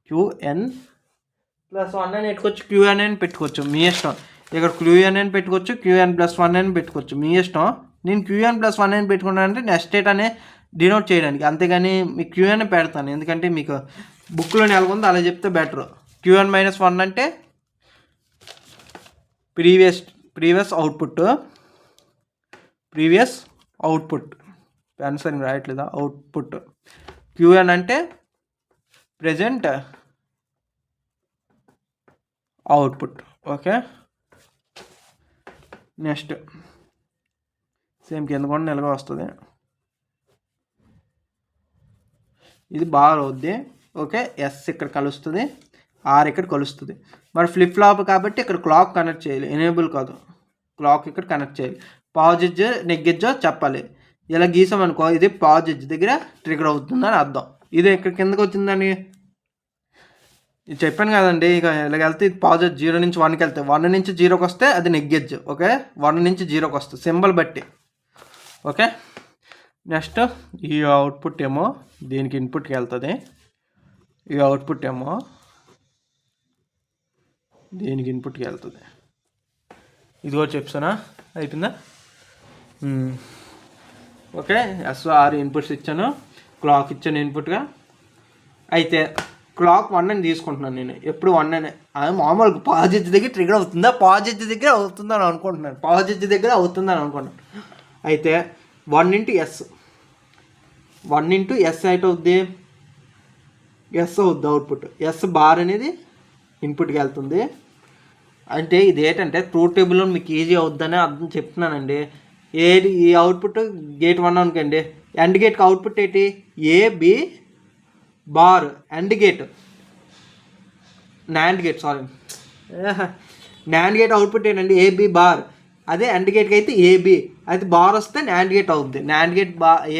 QN+1 అని పెట్టుకోవచ్చు, QN అని పెట్టుకోవచ్చు, మీ ఇష్టం. ఇక్కడ QN అని పెట్టుకోవచ్చు, QN+1 అని పెట్టుకోవచ్చు, మీ ఇష్టం. నేను QN+1 అని పెట్టుకున్నానంటే నెక్స్ట్ స్టేట్ అనే డినోట్ చేయడానికి, అంతేగాని మీకు QN పెడతాను, ఎందుకంటే మీకు బుక్లో నెలకొందో అలా చెప్తే బెటర్. QN-1 అంటే ప్రీవియస్ అవుట్పుట్ ఆన్సర్ రాయట్లేదా, అవుట్పుట్. QN అంటే present output. Okay, next same కింద కూడా నిలగా వస్తుంది, ఇది బార్ అవుద్ది. ఓకే, ఎస్ ఇక్కడ కలుస్తుంది, ఆర్ ఇక్కడ కలుస్తుంది. మరి ఫ్లిప్ ఫ్లాప్ కాబట్టి ఇక్కడ క్లాక్ కనెక్ట్ చేయాలి, ఎనేబుల్ కాదు, క్లాక్ ఇక్కడ కనెక్ట్ చేయాలి. పాజిటివ్ నెగ్గెజ్జో చెప్పాలి. ఇలా గీసామనుకో ఇది పాజిటివ్ దగ్గర ట్రిగర్ అవుతుందని అర్థం. ఇది ఇక్కడ కిందకి వచ్చిందని ఇది చెప్పాను కదండి. ఇక ఇలాగ వెళ్తే ఇది పాజిటివ్ 0 నుంచి 1కి వెళ్తే 1 నుంచి 0కి వస్తే అది నెగ్గెజ్. ఓకే, 1 నుంచి 0కి వస్తుంది సింబల్ బట్టి. ఓకే, నెక్స్ట్ ఈ అవుట్పుట్ ఏమో దీనికి ఇన్పుట్కి వెళ్తుంది, ఈ అవుట్పుట్ ఏమో దీనికి ఇన్పుట్కి వెళ్తుంది. ఇది కూడా చెప్తానా, అయిపోయిందా? ఓకే, ఎస్ఆర్ ఇన్పుట్స్ ఇచ్చాను, క్లాక్ ఇచ్చాను ఇన్పుట్గా. అయితే క్లాక్ 1 అని తీసుకుంటున్నాను నేను, ఎప్పుడు 1 అని. మామూలుగా పాజిటివ్ దగ్గర ట్రిగర్ అవుతుందా, పాజిటివ్ దగ్గర అవుతుందని అనుకుంటున్నాను, పాజిటివ్ దగ్గర అవుతుందని అనుకుంటున్నాను. అయితే 1 × S, 1 × S అయితే అవుద్ది, ఎస్ అవుద్ది అవుట్పుట్. ఎస్ బార్ అనేది ఇన్పుట్కి వెళ్తుంది. అంటే ఇది ఏంటంటే ట్రూత్ టేబుల్లో మీకు ఈజీ అవుద్దని అర్థం చెప్తున్నానండి. ఏది ఈ అవుట్పుట్ గేట్ 1 అనుకోండి, ఎండ్ గేట్కి అవుట్పుట్ ఏంటి, AB bar. End gate NAND gate output ఏంటండి, AB బార్. అదే ఎండ్ గేట్కి అయితే AB, అయితే బార్ వస్తే నాండ్ గేట్ అవుద్ది. NAND gate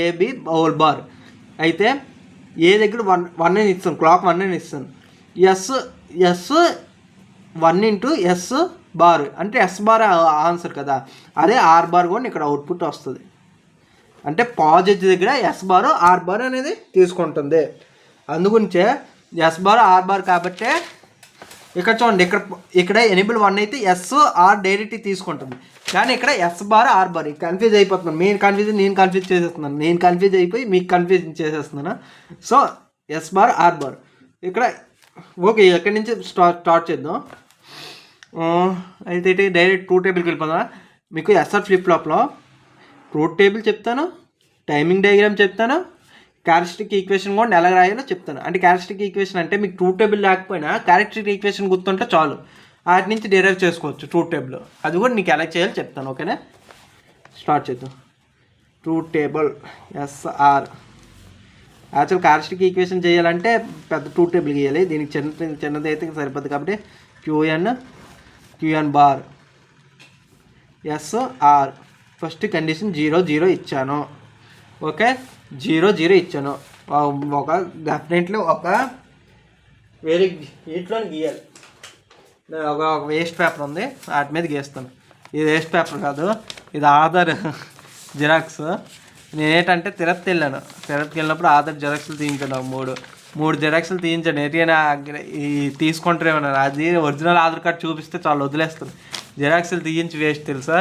AB whole bar. అయితే ఏ దగ్గర 1 అని ఇస్తాను, క్లాక్ 1 అని ఇస్తాను. ఎస్ 1 × S బార్ అంటే S బార్ ఆన్సర్ కదా, అదే R బార్ కూడా ఇక్కడ అవుట్పుట్ వస్తుంది. అంటే పాజిటివ్ దగ్గర S బార్ R బార్ అనేది తీసుకుంటుంది. అందుగురించే S బార్ R బార్ కాబట్టి ఇక్కడ చూడండి, ఇక్కడ ఎనేబుల్ 1 అయితే SR డైరెక్ట్ తీసుకుంటుంది. కానీ ఇక్కడ S bar R bar confuse అయిపోతున్నాను. నేను కన్ఫ్యూజ్ చేసేస్తున్నాను, నేను కన్ఫ్యూజ్ అయిపోయి మీకు కన్ఫ్యూజ్ చేసేస్తున్నాను. So S bar R bar ఇక్కడ. ఓకే, ఎక్కడి నుంచి స్టార్ట్ చేద్దాం. అయితే డైరెక్ట్ ట్రూత్ టేబుల్కి వెళ్ళిపోదా. మీకు ఎస్ఆర్ ఫ్లిప్ ఫ్లాప్లో ట్రూత్ టేబుల్ చెప్తాను, టైమింగ్ డయాగ్రామ్ చెప్తాను, క్యారెక్టరిస్టిక్ ఈక్వేషన్ కూడా ఎలా రాయాలో చెప్తాను. అంటే క్యారెక్టరిస్టిక్ ఈక్వేషన్ అంటే మీకు ట్రూత్ టేబుల్ లేకపోయినా క్యారెక్టరిస్టిక్ ఈక్వేషన్ గుర్తుంటే చాలు, వాటి నుంచి డెరైవ్ చేసుకోవచ్చు ట్రూత్ టేబుల్. అది కూడా నీకు ఎలా చేయాలో చెప్తాను. ఓకేనా, స్టార్ట్ చేద్దాం. Truth table SR. Actual characteristic equation చేయాలంటే పెద్ద ట్రూత్ టేబుల్ గీయాలి, దీనికి చిన్నది అయితే సరిపోద్ది. కాబట్టి QN bar SR. First condition 0 0 ఇచ్చాను. ఓకే, 0 0 ఇచ్చాను. ఒక డెఫినెట్లీ ఒక వేరే వీటిలో గీయాలి. ఒక వేస్ట్ పేపర్ ఉంది, వాటి మీద గీస్తాను. ఇది వేస్ట్ పేపర్ కాదు, ఇది ఆధార్ జిరాక్స్. నేనేంటంటే తిరుపతి వెళ్ళినప్పుడు ఆధార్ జిరాక్స్లు తీయించాను. మూడు జిరాక్స్లు తీయించాను. ఏదైనా ఈ తీసుకుంటారేమన్నారు. అది ఒరిజినల్ ఆధార్ కార్డు చూపిస్తే చాలా వదిలేస్తుంది. జిరాక్స్లు తీయించి వేస్ట్ తెలుసా,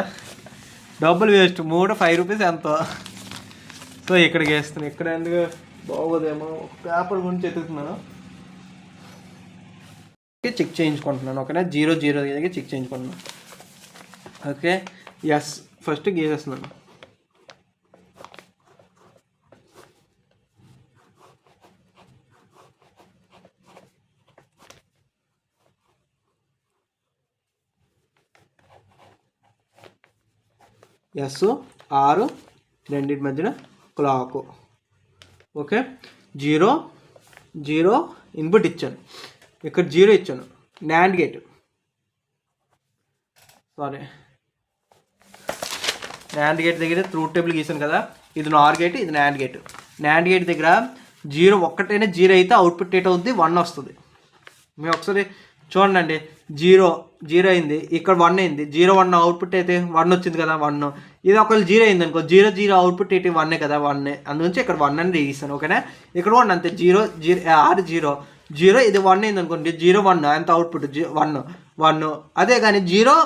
డబ్బులు వేస్ట్. 5 రూపీస్ ఎంతో. సో ఇక్కడికి వేస్తున్నాను. ఇక్కడ ఎందుకు బాగోదేమో పేపర్ గురించి ఎత్తుకుతున్నాను. చెక్ చేయించుకుంటున్నాను. ఓకేనా, 0 0 చెక్ చేయించుకుంటున్నాను. ఓకే, ఎస్ ఫస్ట్ గీసేస్తున్నాను. ఎస్ 6 రెండింటి మధ్యన క్లాకు. ఓకే, 0 0 ఇన్పుట్ ఇచ్చాను. ఇక్కడ 0 ఇచ్చాను. NAND గేట్, NAND గేట్ దగ్గర ట్రూత్ టేబుల్ గీసాను కదా. ఇది NOR గేట్, ఇది NAND గేట్. NAND గేట్ దగ్గర 0 ఒక్కటైనా 0 అయితే అవుట్పుట్ ఏట్ అవుద్ది, 1 వస్తుంది. మీరు ఒకసారి చూడండి. 0 0 అయింది, ఇక్కడ 1 అయింది. 0 1 అవుట్పుట్ అయితే 1 వచ్చింది కదా, 1. ఇది ఒకవేళ 0 అయింది అనుకో, 0 0 అవుట్పుట్ అయితే 1 కదా, 1. అందుగురించి ఇక్కడ 1 అని తీస్తాను. ఓకేనా, ఇక్కడ 1 అంతే. 0 0 0 0 ఇది 1 అయింది అనుకోండి, 0 1 ఎంత అవుట్పుట్ 1 1. అదే కానీ 0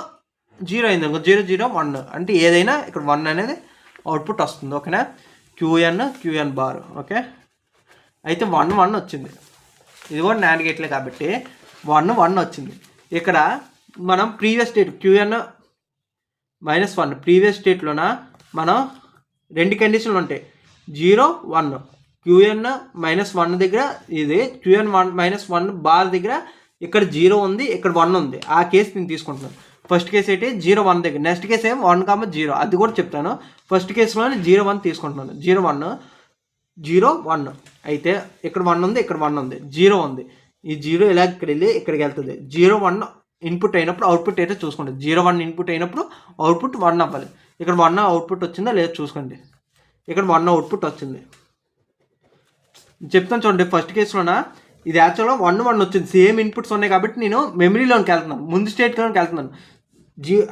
0 అయింది అనుకో, 0 0 1 అంటే ఏదైనా ఇక్కడ 1 అనేది అవుట్పుట్ వస్తుంది. ఓకేనా, QN బార్. ఓకే, అయితే 1 1 వచ్చింది. ఇది కూడా NAND గేట్లే కాబట్టి 1 1 వచ్చింది. ఇక్కడ మనం ప్రీవియస్ స్టేట్ QN -1 ప్రీవియస్ స్టేట్లోన మనం 2 కండిషన్లు ఉంటాయి. 0 1 QN -1 దగ్గర ఇది QN -1 బార్ దగ్గర ఇక్కడ 0 ఉంది, ఇక్కడ 1 ఉంది. ఆ కేసు నేను తీసుకుంటున్నాను. ఫస్ట్ కేసు అయితే 0 1 దగ్గర, నెక్స్ట్ కేసు ఏమో 1 0. అది కూడా చెప్తాను. ఫస్ట్ కేసులోనే 0 1 తీసుకుంటున్నాను. 0 1 0 1 అయితే ఇక్కడ 1 ఉంది, ఇక్కడ 1 ఉంది, 0 ఉంది. ఈ 0 ఇలా ఇక్కడ వెళ్ళి ఇక్కడికి వెళ్తుంది. 0 1 ఇన్పుట్ అయినప్పుడు అవుట్పుట్ అయితే చూసుకోండి. 0 1 ఇన్పుట్ అయినప్పుడు అవుట్పుట్ 1 అవ్వాలి. ఇక్కడ 1 అవుట్పుట్ వచ్చిందా లేదా చూసుకోండి. ఇక్కడ 1 అవుట్పుట్ వచ్చింది. చెప్తాను చూడండి. ఫస్ట్ కేసులోన ఇది యాక్చువల్గా 1 1 వచ్చింది. సేమ్ ఇన్పుట్స్ ఉన్నాయి కాబట్టి నేను మెమరీలోకి వెళ్తున్నాను, ముందు స్టేట్లోకి వెళ్తున్నాను.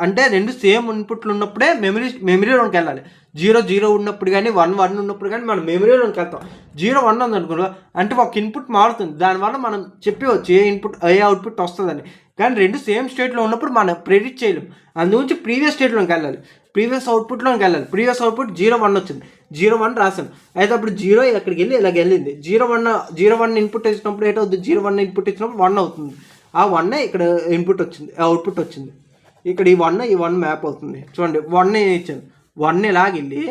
అంటే 2 సేమ్ ఇన్పుట్లు ఉన్నప్పుడే మెమరీలోకి వెళ్ళాలి. 0 0 ఉన్నప్పుడు కానీ 1 1 ఉన్నప్పుడు కానీ మనం మెమరీలోకి వెళ్తాం. 0 1 ఉంది అనుకో అంటే ఒక ఇన్పుట్ మారుతుంది. దానివల్ల మనం చెప్పవచ్చు ఏ అవుట్పుట్ వస్తుందని. కానీ 2 సేమ్ స్టేట్లో ఉన్నప్పుడు మనం ప్రెడిక్ట్ చేయలేం. అందుగురించి ప్రీవియస్ స్టేట్లోకి వెళ్ళాలి, ప్రీవియస్ అవుట్పుట్లోకి వెళ్ళాలి. ప్రీవియస్ అవుట్పుట్ 0 1 వచ్చింది, 0 1 రాశాను. అయితే అప్పుడు 0 ఎక్కడికి వెళ్ళి ఇలాగ వెళ్ళింది. 0 1 ఇన్పుట్ ఇచ్చినప్పుడు ఏంటవుతుంది, 0 1 ఇన్పుట్ ఇచ్చినప్పుడు 1 అవుతుంది. ఆ 1 ఇక్కడ ఇన్పుట్ వచ్చింది, అవుట్పుట్ వచ్చింది. ఇక్కడ ఈ 1 మ్యాప్ అవుతుంది. చూడండి, 1 ఇచ్చాను. 1 ఇలాగ వెళ్ళి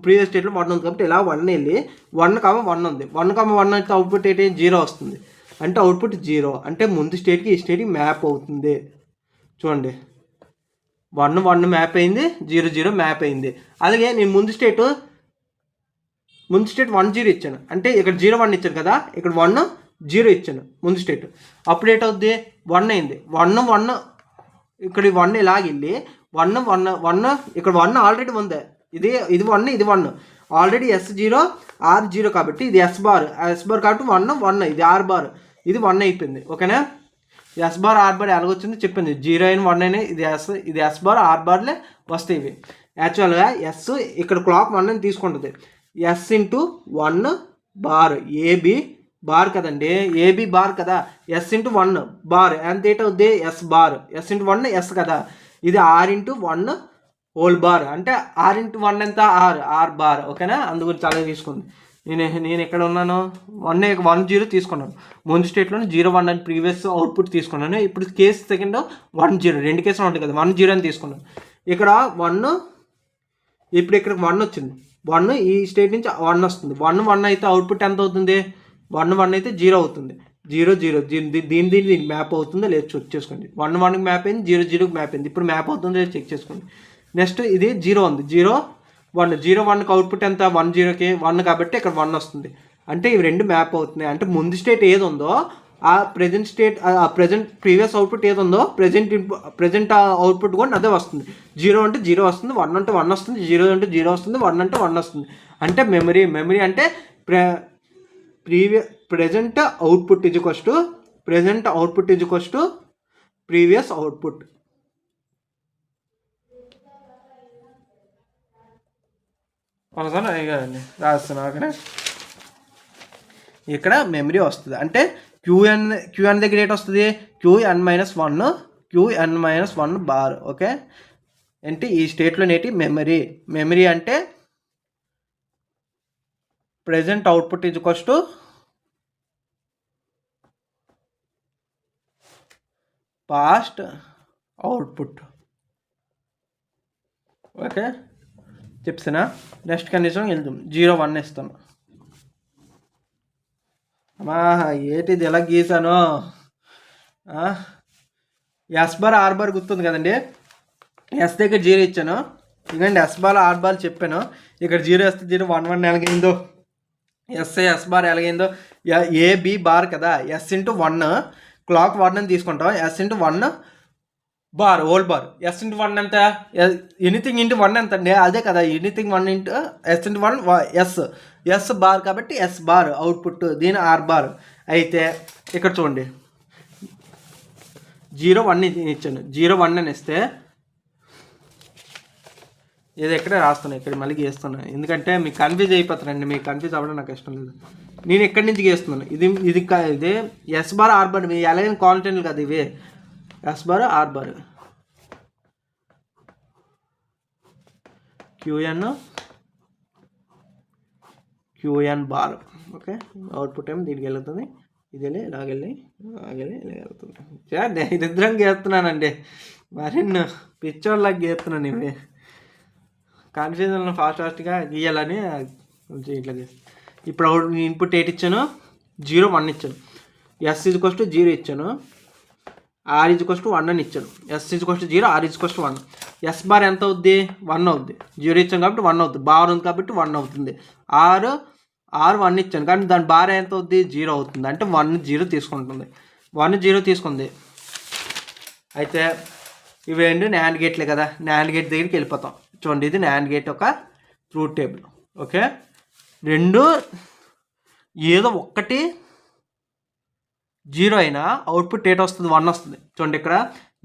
ప్రీవియస్ స్టేట్లో 1 ఉంది కాబట్టి ఇలా 1 వెళ్ళి 1 1 ఉంది. 1 1 అయితే అవుట్పుట్ ఏంటి, 0 వస్తుంది. అంటే అవుట్పుట్ 0 అంటే ముందు స్టేట్కి ఈ స్టేట్కి మ్యాప్ అవుతుంది. చూడండి, 1 1 మ్యాప్ అయింది, 0 0 మ్యాప్ అయింది. అలాగే నేను ముందు స్టేట్ 1 0 ఇచ్చాను. అంటే ఇక్కడ 0 1 ఇచ్చాను కదా, ఇక్కడ 1 0 ఇచ్చాను ముందు స్టేట్. అప్పుడు ఏంటవుద్ది, 1 అయింది. 1 1 ఇక్కడ 1 ఇలాగ వెళ్ళి 1 1 1 ఇక్కడ 1 ఆల్రెడీ ఉంది. ఇది 1 ఇది 1 ఆల్రెడీ S0 R0 కాబట్టి ఇది S బార్ కాబట్టి 1 1 ఇది R బార్, ఇది 1 అయిపోయింది. ఓకేనా, S బార్ R బార్ ఎలాగొచ్చింది చెప్పింది. 0 అయిన 1 అయినా ఇది S బార్ R బార్లే వస్తాయి ఇవి. యాక్చువల్గా S ఇక్కడ క్లాక్ 1 అని తీసుకుంటుంది. S × 1 బార్ AB బార్ కదండి, AB బార్ కదా. S × 1 బార్ ఎంత ఏంటవుద్ది, S బార్. S × 1 S కదా. ఇది R × 1 హోల్ బార్ అంటే R × 1 ఎంత, R బార్. ఓకేనా, అందుగురించి చాలా తీసుకుంది. నేను ఎక్కడ ఉన్నాను, 1 0 తీసుకున్నాను. ముందు స్టేట్లో 0 1 అని ప్రీవియస్ అవుట్పుట్ తీసుకున్నాను. ఇప్పుడు కేసు సెకండ్ 1 0 2 కేసులు ఉంటాయి కదా, 1 0 అని తీసుకున్నాను. ఇక్కడ 1 ఇప్పుడు ఇక్కడికి 1 వచ్చింది. 1 ఈ స్టేట్ నుంచి 1 వస్తుంది. 1 1 అయితే అవుట్పుట్ ఎంత అవుతుంది, 1 1 అయితే 0 అవుతుంది. 0 0 దీనికి మ్యాప్ అవుతుందో లేదు చెక్ చేసుకోండి. 1 1కి మ్యాప్ అయింది, 0 0కి మ్యాప్ అయింది. ఇప్పుడు మ్యాప్ అవుతుందో లేదు చెక్ చేసుకోండి. నెక్స్ట్ ఇది 0 ఉంది, 0 1 0 1కి అవుట్పుట్ ఎంత, 1 0కి 1 కాబట్టి ఇక్కడ 1 వస్తుంది. అంటే ఇవి 2 మ్యాప్ అవుతున్నాయి. అంటే ముందు స్టేట్ ఏది ఉందో ఆ ప్రజెంట్ స్టేట్, ఆ ప్రజెంట్ ప్రీవియస్ అవుట్పుట్ ఏది ఉందో ప్రజెంట్ అవుట్పుట్ కూడా అదే వస్తుంది. 0 అంటే 0 వస్తుంది, 1 అంటే 1 వస్తుంది, 0 అంటే 0 వస్తుంది, 1 అంటే 1 వస్తుంది. అంటే మెమరీ అంటే present output is equals to previous output. ఒకసారి రాస్తున్నా ఓకేనా. ఇక్కడ మెమరీ వస్తుంది అంటే క్యూఎన్ దగ్గర ఏంటి వస్తుంది, Qn-1 బార్. ఓకే ఏంటి ఈ స్టేట్లో నేటి మెమరీ అంటే present output is to past output. Okay చెప్తున్నా. నెక్స్ట్ కండిషన్ వెళ్దాం. 0 1 ఇస్తాను. అమ్మా ఏంటిది ఎలా గీసాను, ఎస్ బార్ ఆర్ బార్ గుర్తుంది కదండి. ఎస్ దగ్గర 0 ఇచ్చాను, ఎందుకంటే ఎస్ బార్ ఆర్ బార్ చెప్పాను. ఇక్కడ 0 వేస్తే 0 1 1 ఎలాగైందో, ఎస్ బార్ ఎలాగైందో, ఏబి బార్ కదా, ఎస్ ఇంటూ 1 క్లాక్ 1 అని తీసుకుంటాం, S into 1 bar whole bar. S into 1 ఎంత, ఎనీథింగ్ ఇంటూ 1 ఎంత అండి, అదే కదా anything 1 into S into 1 S bar కాబట్టి ఎస్ బార్ అవుట్పుట్, దీని ఆర్ బార్. అయితే ఇక్కడ చూడండి 0 1 ఇచ్చాను, 0 1 అని ఇస్తే ఇది ఎక్కడే రాస్తాను, ఇక్కడ మళ్ళీ గీస్తున్నాను ఎందుకంటే మీకు కన్ఫ్యూజ్ అయిపోతారండి. మీకు కన్ఫ్యూజ్ అవ్వడం నాకు ఇష్టం లేదు. నేను ఎక్కడి నుంచి గీస్తున్నాను, ఇది ఎస్ బార్ ఆర్ బార్, మీ ఎలాగైనా కాన్స్టెంట్లు కదా ఇవి, S bar R bar, QN bar. Okay output ఏమో దీనికి వెళ్తుంది, ఇది వెళ్ళి ఇలాగెళ్ళి ఇలా వెళ్తుంది. దరిద్రం గీస్తున్నానండి, మరిన్ని పిచ్చోళ్ళకి గీస్తున్నాను. ఇవి కన్ఫ్యూజన్ ఫాస్ట్గా గీయాలని కొంచెం ఇట్లా గీస్తాను. ఇప్పుడు ఇన్పుట్ 8 ఇచ్చాను, 0 1 ఇచ్చాను, ఎస్ ఈజ్ ఈక్వల్స్ టు 0 ఇచ్చాను, ఆర్ ఈజ్ ఈక్వల్స్ టు 1 అని ఇచ్చాను. S is equals to 0, R is equals to 1. S bar ఎంత అవుద్ది, 1 అవుద్ది. 0 ఇచ్చాను కాబట్టి 1 అవుతుంది, బార్ ఉంది కాబట్టి 1 అవుతుంది. ఆర్ 1 ఇచ్చాను కానీ దాని బార్ ఎంత అవుద్ది, 0 అవుతుంది. అంటే 1 0 తీసుకుంటుంది, 1 0 తీసుకుంది. అయితే ఇవి రెండు NAND గేట్లే కదా, NAND గేట్ దగ్గరికి వెళ్ళిపోతాం. చూడండి ఇది NAND గేట్ ఒక ట్రూత్ టేబుల్. ఓకే రెండు ఏదో ఒక్కటి 0 అయినా అవుట్పుట్ ఏట్ వస్తుంది, 1 వస్తుంది. చూడండి ఇక్కడ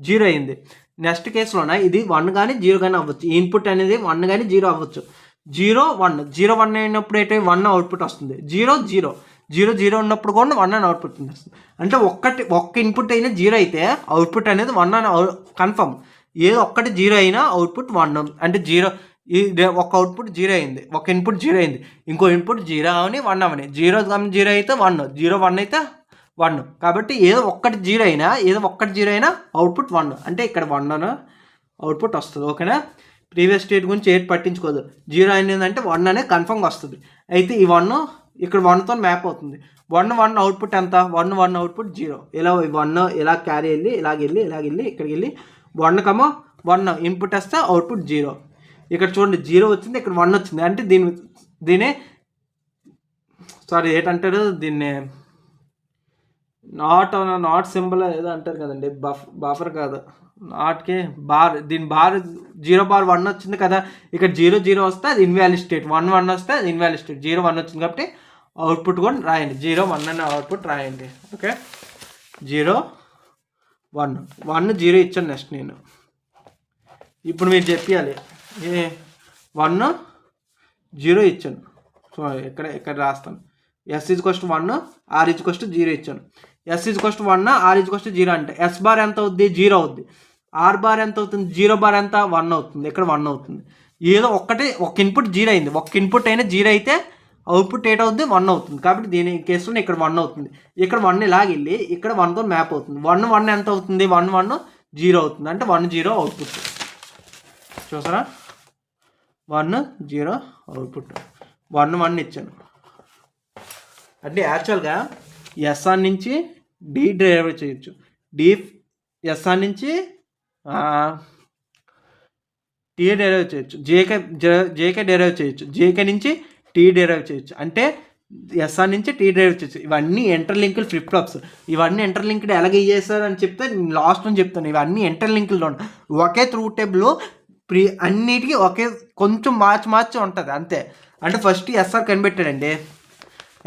0 అయింది. నెక్స్ట్ కేసులోన ఇది 1 కానీ 0 కానీ అవ్వచ్చు, ఇన్పుట్ అనేది 1 కానీ 0 అవ్వచ్చు. 0 1 అయినప్పుడు ఏంటి 1 అవుట్పుట్ వస్తుంది, 0 ఉన్నప్పుడు కూడా 1 అని అవుట్పుట్ వస్తుంది. అంటే ఒక్క ఇన్పుట్ అయినా 0 అయితే అవుట్పుట్ అనేది 1 అని కన్ఫర్మ్. ఏదో ఒక్కటి 0 అయినా అవుట్పుట్ 1. అంటే 0 ఒక అవుట్పుట్ 0 అయింది, ఒక ఇన్పుట్ 0 అయింది, ఇంకో ఇన్పుట్ 0 అవని 1 అవని, 0 అయితే 1, 0 1 అయితే 1. కాబట్టి ఏదో ఒక్కటి 0 అయినా అవుట్పుట్ 1. అంటే ఇక్కడ 1 అని అవుట్పుట్ వస్తుంది. ఓకేనా, ప్రీవియస్ స్టేట్ గురించి ఏది పట్టించుకోదు. 0 అయిందంటే 1 అనే కన్ఫర్మ్గా వస్తుంది. అయితే ఈ 1 ఇక్కడ 1తో మ్యాప్ అవుతుంది. 1 అవుట్పుట్ ఎంత, 1 అవుట్పుట్ 0. ఇలా 1 ఇలా క్యారీ వెళ్ళి ఇలాగెళ్ళి ఇక్కడికి వెళ్ళి 1 ఇన్పుట్ వస్తే అవుట్పుట్ 0. ఇక్కడ చూడండి 0 వచ్చింది, ఇక్కడ 1 వచ్చింది. అంటే దీని సారీ ఏంటంటారు దీన్ని, నాట్ సింబల్ ఏదో అంటారు కదండి, బఫర్ కాదు, నాట్కి బార్. దీని బార్ 0 బార్ 1 వచ్చింది కదా, ఇక్కడ 0 0 వస్తే అది ఇన్వాలిడ్ స్టేట్, 1 1 వస్తే అది ఇన్వాలిడ్ స్టేట్. 0 1 వచ్చింది కాబట్టి అవుట్పుట్ కూడా రాయండి, 0 1 అనే అవుట్పుట్ రాయండి. ఓకే 0 1 0 ఇచ్చాను. నెక్స్ట్ నేను ఇప్పుడు మీరు చెప్పాలి 1 0 ఇచ్చాను. సో ఇక్కడ రాస్తాను, S is equals to 1, R is equals to 0 ఇచ్చాను. S is equals to 1, R is equals to 0 అంటే ఎస్ బార్ ఎంత అవుద్ది, 0 అవుద్ది. ఆర్ బార్ ఎంత అవుతుంది, 0 బార్ ఎంత 1 అవుతుంది. ఇక్కడ 1 అవుతుంది. ఏదో ఒక ఇన్పుట్ 0 అయింది, ఒక ఇన్పుట్ అయినా 0 అయితే అవుట్పుట్ ఏట్ అవుద్ది, 1 అవుతుంది. కాబట్టి దీని కేసులో ఇక్కడ 1 అవుతుంది. ఇక్కడ 1 ఇలాగెళ్ళి ఇక్కడ 1తో మ్యాప్ అవుతుంది. 1 1 ఎంత అవుతుంది, 1 1 0 అవుతుంది. అంటే 1 0 అవుట్పుట్. చూసారా 1 0 అవుట్పుట్. 1 1 ఇచ్చాను. అంటే యాక్చువల్గా ఎస్ఆర్ నుంచి డి డెరైవ్ చేయొచ్చు, ఎస్ఆర్ నుంచి టీ డెరైవ్ చేయొచ్చు, జేకే డెరైవ్ చేయొచ్చు, జేకే నుంచి టీ డెరైవ్ చేయొచ్చు. అంటే ఎస్ఆర్ నుంచి టీ డెరైవ్ చేయొచ్చు. ఇవన్నీ ఇంటర్లింక్డ్ ఫ్లిప్ ఫ్లాప్స్. ఇవన్నీ ఇంటర్లింక్డ్ ఎలాగ చేస్తారు అని చెప్తే లాస్ట్ అని చెప్తాను. ఇవన్నీ ఇంటర్లింక్డ్ ఉంటాయి. ఒకే ట్రూత్ టేబుల్ అన్నిటికీ ఒకే కొంచెం మార్చి ఉంటుంది అంతే. అంటే ఫస్ట్ ఎస్ఆర్ కనిపెట్టాడండి.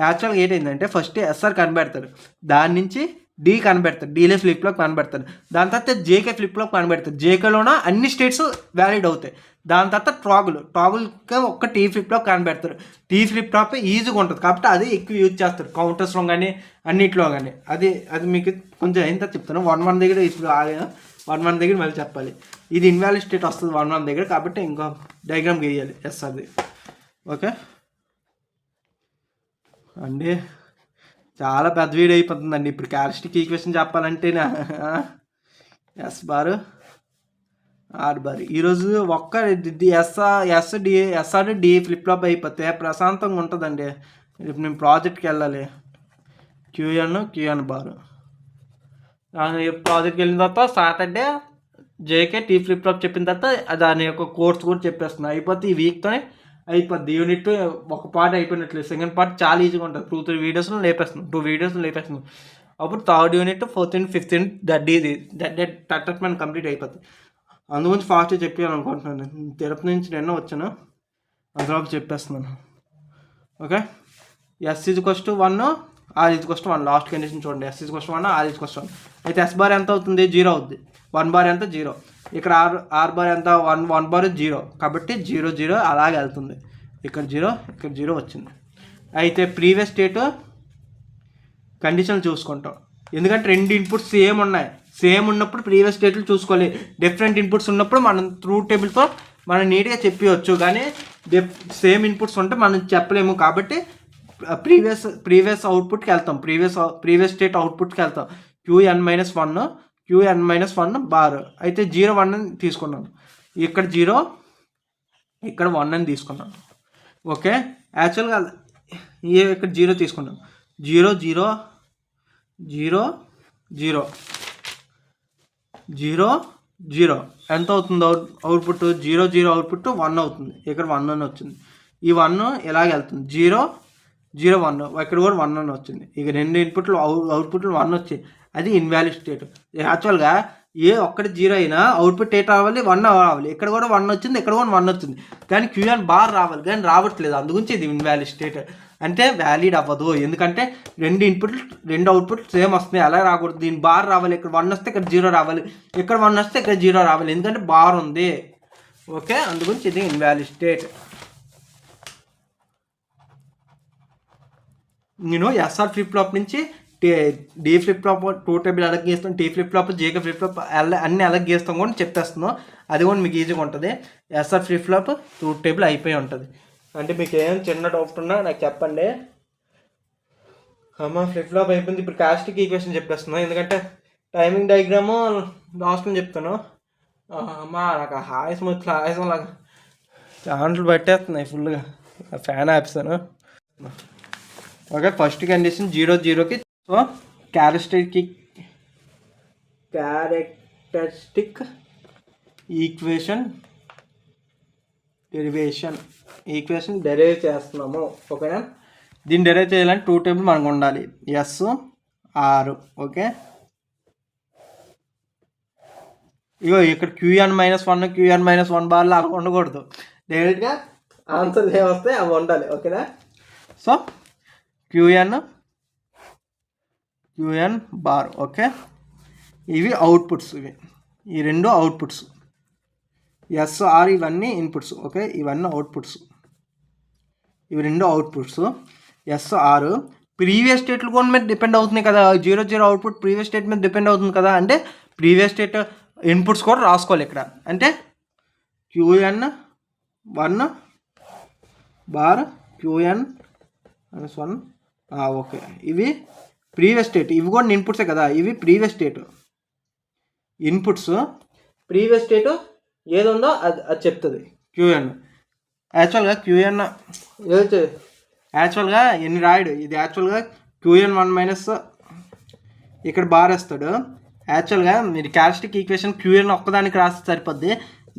యాక్చువల్గా ఏంటంటే ఫస్ట్ ఎస్ఆర్ కనిపెడతాడు, దాని నుంచి డి కనిపెడతాడు, డీలే ఫ్లిప్ ఫ్లాప్ కనిపెడతాడు, దాని తర్వాత జేకే ఫ్లిప్ ఫ్లాప్ కనిపెడతాడు. జేకేలోన అన్ని స్టేట్స్ వ్యాలిడ్ అవుతాయి. దాని తర్వాత టాగుల్కి ఒక్క టీ ఫ్లిప్ ఫ్లాప్ కనిపెడతారు. టీ ఫ్లిప్ ఫ్లాప్ ఈజీగా ఉంటుంది కాబట్టి అది ఎక్కువ యూజ్ చేస్తారు కౌంటర్స్లో కానీ అన్నిట్లో కానీ. అది మీకు కొంచెం అయిన తర్వాత చెప్తాను. 1-1 దగ్గర ఇప్పుడు 1-1 దగ్గర మళ్ళీ చెప్పాలి. ఇది ఇన్వాలిడ్ స్టేట్ వస్తుంది 1-1 దగ్గర, కాబట్టి ఇంకో డయాగ్రామ్ గీయాలి ఎస్ అది. ఓకే అండి, చాలా పెద్ద వీడియో అయిపోతుందండి. ఇప్పుడు క్యారెక్టరిస్టిక్ ఈక్వేషన్ చెప్పాలంటే ఎస్ బార్ ఆర్ బార్ ఈరోజు ఒక్క ఎస్ఆర్ డి ఫ్లిప్ ఫ్లాప్ అయిపోతే ప్రశాంతంగా ఉంటుందండి. ఇప్పుడు నేను ప్రాజెక్ట్కి వెళ్ళాలి. క్యూఎన్ బార్ ప్రాజెక్ట్కి వెళ్ళిన తర్వాత Saturday JK tea flip flop చెప్పిన తర్వాత దాని యొక్క కోర్స్ కూడా చెప్పేస్తున్నాను. అయిపోతే ఈ వీక్తోనే అయిపోద్ది. యూనిట్ ఒక పార్ట్ అయిపోయినట్లేదు. సెకండ్ పార్ట్ చాలా ఈజీగా ఉంటుంది. 2 వీడియోస్లో లేపేస్తున్నాం. 2 వీడియోస్లో లేపేస్తున్నాం. అప్పుడు 3rd unit 4th unit 5th unit that మన కంప్లీట్ అయిపోతుంది. అందుగురించి ఫాస్ట్గా చెప్పాలనుకుంటున్నాను. తిరుపతి నుంచి నిన్న వచ్చాను, అందులో చెప్పేస్తున్నాను. Okay S is question 1 R is question 1 last condition చూడండి. S is question 1 R is question 1 అయితే ఎస్ బార్ ఎంత అవుతుంది? 0 అవుద్ది. 1 బార్ ఎంత? 0. ఇక్కడ ఆర్ బార్ ఎంత? 1 బార్ 0 కాబట్టి 0 అలాగే వెళ్తుంది. ఇక్కడ 0 వచ్చింది. అయితే ప్రీవియస్ స్టేట్ కండిషన్లు చూసుకుంటాం, ఎందుకంటే 2 ఇన్పుట్స్ సేమ్ ఉన్నప్పుడు ప్రీవియస్ స్టేట్లు చూసుకోవాలి. డిఫరెంట్ ఇన్పుట్స్ ఉన్నప్పుడు మనం ట్రూత్ టేబుల్తో మనం నీట్గా చెప్పవచ్చు, కానీ సేమ్ ఇన్పుట్స్ ఉంటే మనం చెప్పలేము. కాబట్టి ప్రీవియస్ అవుట్పుట్కి వెళ్తాం. ప్రీవియస్ స్టేట్ అవుట్పుట్కి వెళ్తాం. Qn-1 బార్ అయితే 0-1 అని తీసుకున్నాను. ఇక్కడ 0 ఇక్కడ 1 అని తీసుకున్నాను. ఓకే యాక్చువల్గా ఇక్కడ 0 తీసుకున్నాం. 0 0 0 0 0 0 ఎంత అవుతుంది? అవుట్పుట్ 0 0 అవుట్పుట్ 1 అవుతుంది. ఇక్కడ 1 అని వచ్చింది. ఈ 1 ఇలాగ వెళ్తుంది. 0 0 1 ఇక్కడ కూడా 1 అని వచ్చింది. ఇక 2 ఇన్పుట్లు అవుట్పుట్లు 1 వచ్చాయి. అది ఇన్వాలిడ్ స్టేట్. యాక్చువల్గా ఒక్కటి 0 అయినా అవుట్పుట్ ఏట్ రావాలి? 1 రావాలి. ఇక్కడ కూడా 1 వచ్చింది, ఇక్కడ కూడా 1 వచ్చింది, కానీ క్యూఎన్ బార్ రావాలి, కానీ రావట్లేదు. అందుగురించి ఇది ఇన్వాలిడ్ స్టేట్ అంటే వ్యాలిడ్ అవ్వదు. ఎందుకంటే 2 అవుట్పుట్ సేమ్ వస్తున్నాయి, అలా రాకూడదు. దీని బార్ రావాలి. ఇక్కడ 1 వస్తే ఇక్కడ 0 రావాలి, ఇక్కడ 1 వస్తే ఇక్కడ 0 రావాలి, ఎందుకంటే బార్ ఉంది. ఓకే అందుగురించి ఇది ఇన్వాలిడ్ స్టేట్. నేను ఎస్ఆర్ ఫ్లిప్ ఫ్లాప్ నుంచి D flip flop truth table ఎలా గీస్తాం, T flip flop JK flip flop అన్నీ ఎలా గీస్తాం కూడా చెప్పేస్తున్నాం. అది కూడా మీకు ఈజీగా ఉంటుంది. SR flip flop truth table అయిపోయి ఉంటుంది. అంటే మీకు ఏం చిన్న డౌట్ ఉన్నా నాకు చెప్పండి. ఫ్లిప్ ఫ్లాప్ అయిపోయింది. ఇప్పుడు క్యారెక్టరిస్టిక్ ఈక్వేషన్ చెప్పేస్తున్నాను, ఎందుకంటే టైమింగ్ డయాగ్రాము లాస్ట్లో చెప్తాను. నాకు ఆయాసం లాగా చాంట్లు పట్టేస్తున్నాయి ఫుల్గా. ఫ్యాన్ ఆపిస్తాను. ఓకే ఫస్ట్ కండిషన్ 0 0కి. సో క్యారెక్టరిస్టిక్ ఈక్వేషన్ డెరైవ్ చేస్తున్నాము. ఓకేనా, దీన్ని డెరైవ్ చేయాలంటే ట్రూత్ టేబుల్ మనకు ఉండాలి. Yes R. ఓకే ఇగో ఇక్కడ Qn-1 బార్లు అలా ఉండకూడదు. డైరెక్ట్గా ఆన్సర్ ఏమొస్తాయి అవి ఉండాలి. ఓకేనా, సో Qn బార్. ఓకే ఇవి అవుట్పుట్స్, ఈ 2 అవుట్పుట్స్. ఎస్ఆర్ ఇవన్నీ ఇన్పుట్స్. ఓకే ఇవన్నీ అవుట్పుట్స్, ఇవి 2 అవుట్పుట్స్. ఎస్ఆర్ ప్రీవియస్ స్టేట్లు కూడా మీద డిపెండ్ అవుతుంది కదా. 0 0 అవుట్పుట్ ప్రీవియస్ స్టేట్ మీద డిపెండ్ అవుతుంది కదా. అంటే ప్రీవియస్ స్టేట్ ఇన్పుట్స్ కూడా రాసుకోవాలి ఇక్కడ. అంటే Qn-1 బార్ Qn-1. ఓకే ఇవి ప్రీవియస్ స్టేట్, ఇవి కూడా ఇన్పుట్సే కదా. ఇవి previous state inputs. Previous state ఏది ఉందో అది చెప్తుంది Qn. యాక్చువల్గా ఎన్ని రాయడు ఇది. యాక్చువల్గా Qn-1 ఇక్కడ బార్ వేస్తాడు. యాక్చువల్గా మీరు క్యారెక్టరిస్టిక్ ఈక్వేషన్ Qn ఒక్కదానికి రాస్తే సరిపోద్ది.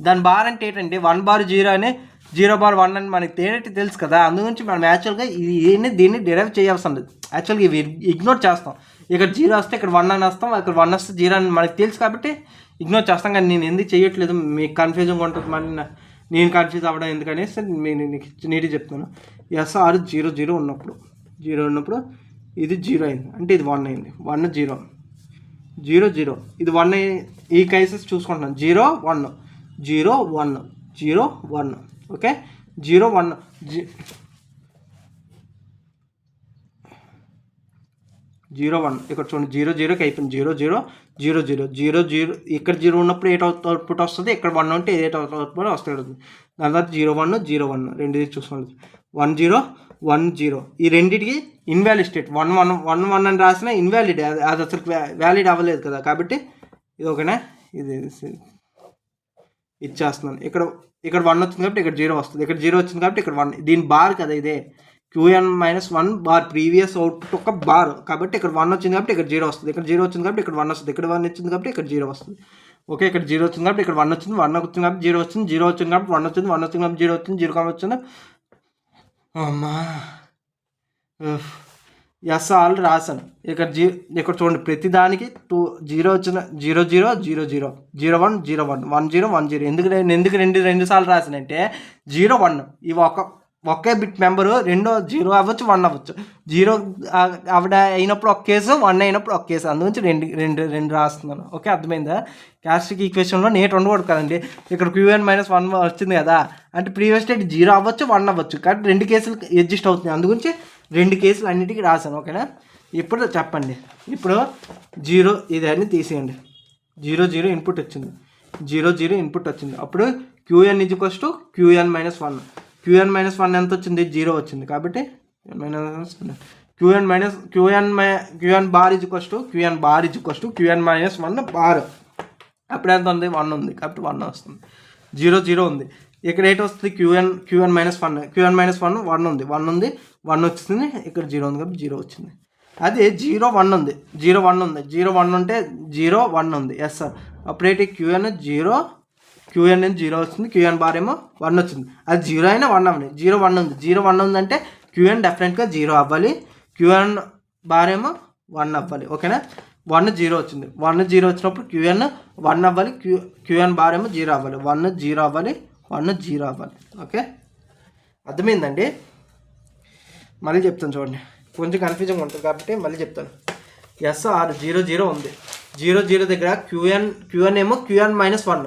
దాని బార్ అంటే ఏంటంటే 1 బార్ 0 అని 0 బార్ 1 అని మనకి తెలుసు కదా. అందుగురించి మనం యాక్చువల్గా దీన్ని డిరైవ్ చేయాల్సి ఉంటుంది. యాక్చువల్గా ఇవి ఇగ్నోర్ చేస్తాం. ఇక్కడ 0 వస్తే ఇక్కడ 1 అని వస్తాం, ఇక్కడ 1 వస్తే 0 అని మనకి తెలుసు కాబట్టి ఇగ్నోర్ చేస్తాం. కానీ నేను ఎందుకు చేయట్లేదు, మీకు కన్ఫ్యూజన్గా ఉంటుంది, మరి నేను కన్ఫ్యూజ్ అవ్వడం ఎందుకనేసి నేను నీట్గా చెప్తున్నాను. ఎస్ఆర్ 0 0 ఉన్నప్పుడు ఇది 0 అయింది అంటే ఇది 1 అయింది. 1 0 0 0 ఇది 1. ఈ కేసెస్ చూసుకుంటున్నాను. 0 1 0 1 0 1. ఓకే 0 1 0 1 ఇక్కడ చూడండి 0 0కి అయిపోయింది 0 0 0 0 0 0 ఇక్కడ 0 ఉన్నప్పుడు ఏట్ అవుట్పుట్ వస్తుంది, ఇక్కడ 1 ఉంటే ఏట్ అవుట్పుట్ వస్తుంది. దాని తర్వాత 0 1 0 1 రెండు చూసుకోండి 1 0 1 0 ఈ రెండింటికి ఇన్వాలిడ్ స్టేట్ 1 1 1 1 అని రాసినా ఇన్వాలిడ్, అది అసలు వ్యాలిడ్ అవ్వలేదు కదా. కాబట్టి ఇది ఓకేనా, ఇది ఇచ్చేస్తున్నాను. ఇక్కడ 1 వచ్చింది కాబట్టి ఇక్కడ 0 వస్తుంది, ఇక్కడ 0 వచ్చింది కాబట్టి ఇక్కడ 1. దీని బార్ కదా ఇదే Qn-1 బార్ ప్రీవియస్ అవుట్పుట్ ఒక బార్. కాబట్టి ఇక్కడ 1 వచ్చింది కాబట్టి ఇక్కడ 0 వస్తుంది, ఇక్కడ 0 వచ్చింది కాబట్టి ఇక్కడ 1 వస్తుంది, ఇక్కడ 1 వచ్చింది కాబట్టి ఇక్కడ 0 వస్తుంది. ఓకే ఇక్కడ 0 వచ్చింది కాబట్టి ఇక్కడ 1 వచ్చింది, 1 వచ్చింది కాబట్టి 0 వచ్చింది, 0 వచ్చింది కాబట్టి 1 వచ్చింది, 1 వచ్చింది కాబట్టి 0 వచ్చింది, 0 వచ్చింది. అమ్మా ఎస్ ఆల్ రాశాను. ఇక్కడ చూడండి ప్రతిదానికి 0 వచ్చిన 0 0 0 0 0 1 0 1 1 0 1 0. ఎందుకు రెండు సార్లు రాశానంటే 0 1 ఇవి ఒకే బిట్ మెంబరు, రెండో 0 అవ్వచ్చు 1 అవ్వచ్చు. 0 ఆవిడ అయినప్పుడు ఒక కేసు, 1 అయినప్పుడు ఒక కేసు, అందుగురించి రెండు రాస్తున్నాను. ఓకే అర్థమైందా? క్యారెక్టరిస్టిక్ ఈక్వేషన్లో నేట్ ఉండకూడదు కదండి. ఇక్కడ Qn-1 వచ్చింది కదా, అంటే ప్రీవియస్ స్టేట్ 0 అవ్వచ్చు 1 అవ్వచ్చు, కాబట్టి రెండు కేసులు అడ్జస్ట్ అవుతుంది, అందుగురించి రెండు కేసులు అన్నిటికీ రాశాను. ఓకేనా? ఇప్పుడు చెప్పండి, ఇప్పుడు 0 ఇది అన్ని తీసేయండి. 0 0 ఇన్పుట్ వచ్చింది, 0 0 ఇన్పుట్ వచ్చింది. అప్పుడు Qn = Qn-1. Qn-1 ఎంత వచ్చింది? 0 వచ్చింది, కాబట్టి Qn బార్ = Qn-1 బార్. అప్పుడు ఎంత ఉంది? 1 ఉంది, కాబట్టి 1 వస్తుంది. 0 0 ఉంది, ఇక్కడ ఏంటి వస్తుంది? Qn-1 1 ఉంది, 1 వచ్చింది, ఇక్కడ 0 ఉంది కాబట్టి 0 వచ్చింది. అదే 0 1 ఉంది, 0 1 ఉంది, 0 1 ఉంటే 0 1 ఉంది. Yes sir. అప్పుడేంటి? Qn 0 వచ్చింది, Qn బార్ ఏమో 1 వచ్చింది. అది 0 అయినా 1 అవ్వాలి, 0 1 ఉంది, 0 1 ఉందంటే Qn డెఫినెట్గా 0 అవ్వాలి, Qn బార్ ఏమో 1 అవ్వాలి. ఓకేనా? 1 0 వచ్చింది, 1 0 వచ్చినప్పుడు Qn 1 అవ్వాలి, Qn బార్ ఏమో 0 అవ్వాలి, 1 0 అవ్వాలి, 1 0 అవ్వాలి. ఓకే అర్థమైందండి? మళ్ళీ చెప్తాను చూడండి, కొంచెం కన్ఫ్యూజన్గా ఉంటుంది కాబట్టి మళ్ళీ చెప్తాను. SR 0 0 ఉంది, 0 0 దగ్గర Qn ఏమో Qn-1,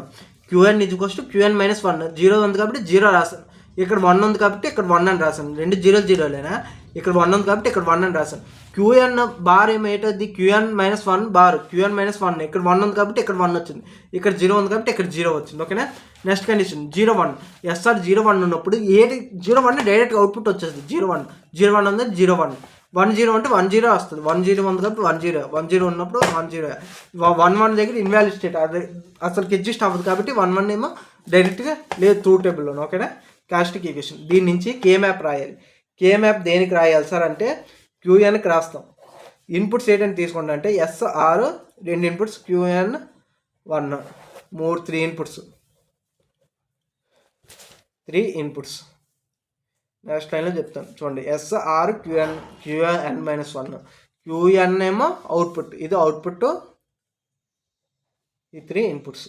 Qn = Qn-1. 0 ఉంది కాబట్టి 0 రాశాను, ఇక్కడ 1 ఉంది కాబట్టి ఇక్కడ 1 అని రాశాను. రెండు 0 0లేనా, ఇక్కడ 1 ఉంది కాబట్టి ఇక్కడ 1 అని రాశాను. Qn బార్ ఏమవుతుంది? Qn-1 బార్, Qn-1 ఇక్కడ 1 ఉంది కాబట్టి ఇక్కడ 1 వచ్చింది, ఇక్కడ 0 ఉంది కాబట్టి ఇక్కడ 0 వచ్చింది. ఓకేనా? Next condition 0 1. SR 0 1 ఉన్నప్పుడు 0 1 డైరెక్ట్గా అవుట్పుట్ వచ్చేస్తుంది. 0 1 ఉంది, 0 1 1 0 అంటే 1 0 వస్తుంది, 1 0 ఉంది కాబట్టి 1 0, 1 0 ఉన్నప్పుడు 1 0. 1 1 దగ్గర ఇన్వాలిడ్ స్టేట్, అది అసలు అడ్జస్ట్ అవ్వదు కాబట్టి 1 1 ఏమో డైరెక్ట్గా లేదు ట్రూత్ టేబుల్లోనే. ఓకేనా? Characteristic equation. దీని నుంచి K-మ్యాప్ రాయాలి. K-మ్యాప్ దేనికి రాయాలి సార్ అంటే Qnకి రాస్తాం. ఇన్పుట్స్ ఏంటంటే తీసుకోండి అంటే SR రెండు inputs, Qn-1 3 inputs, 3 inputs. Next లైన్లో చెప్తాను చూడండి, SR Qn-1. Qn ఏమో అవుట్పుట్, ఇది అవుట్పుట్, ఈ 3 ఇన్పుట్స్.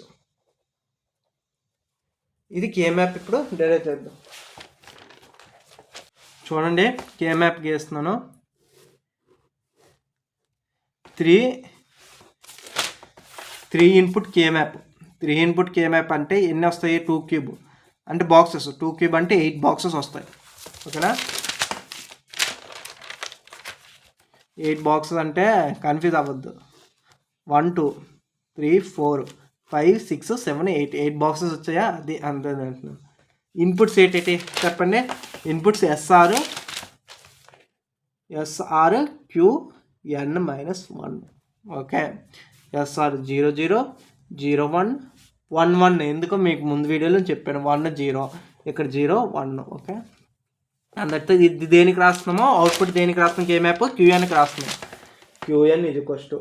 ఇది K-మ్యాప్. ఇప్పుడు డైరెక్ట్ చేద్దాం చూడండి, K-మ్యాప్ గీస్తున్నాను. 3 ఇన్పుట్ K-మ్యాప్. 3 ఇన్పుట్ K-మ్యాప్ అంటే ఎన్ని వస్తాయి? 2 క్యూబ్ అంటే బాక్సెస్, 2 క్యూబ్ అంటే 8 బాక్సెస్ వస్తాయి. ఓకేనా? 8 బాక్సెస్ అంటే కన్ఫ్యూజ్ అవ్వద్దు. 1 2 3 4 5 6 7 8 బాక్సెస్ వచ్చాయా? అది అంతే. ఇన్పుట్స్ ఏంటి చెప్పండి? Inputs SR Qn-1. Okay, SR 0 0 0 1 1 1. ఎందుకో మీకు ముందు వీడియోలో చెప్పాను, 1 0, ఇక్కడ 0 1. ఓకే, అందరితో ఇది దేనికి రాస్తున్నామో అవుట్పుట్ దేనికి రాస్తున్నాం? K-మ్యాప్ Qnకి రాస్తున్నాం. Qn =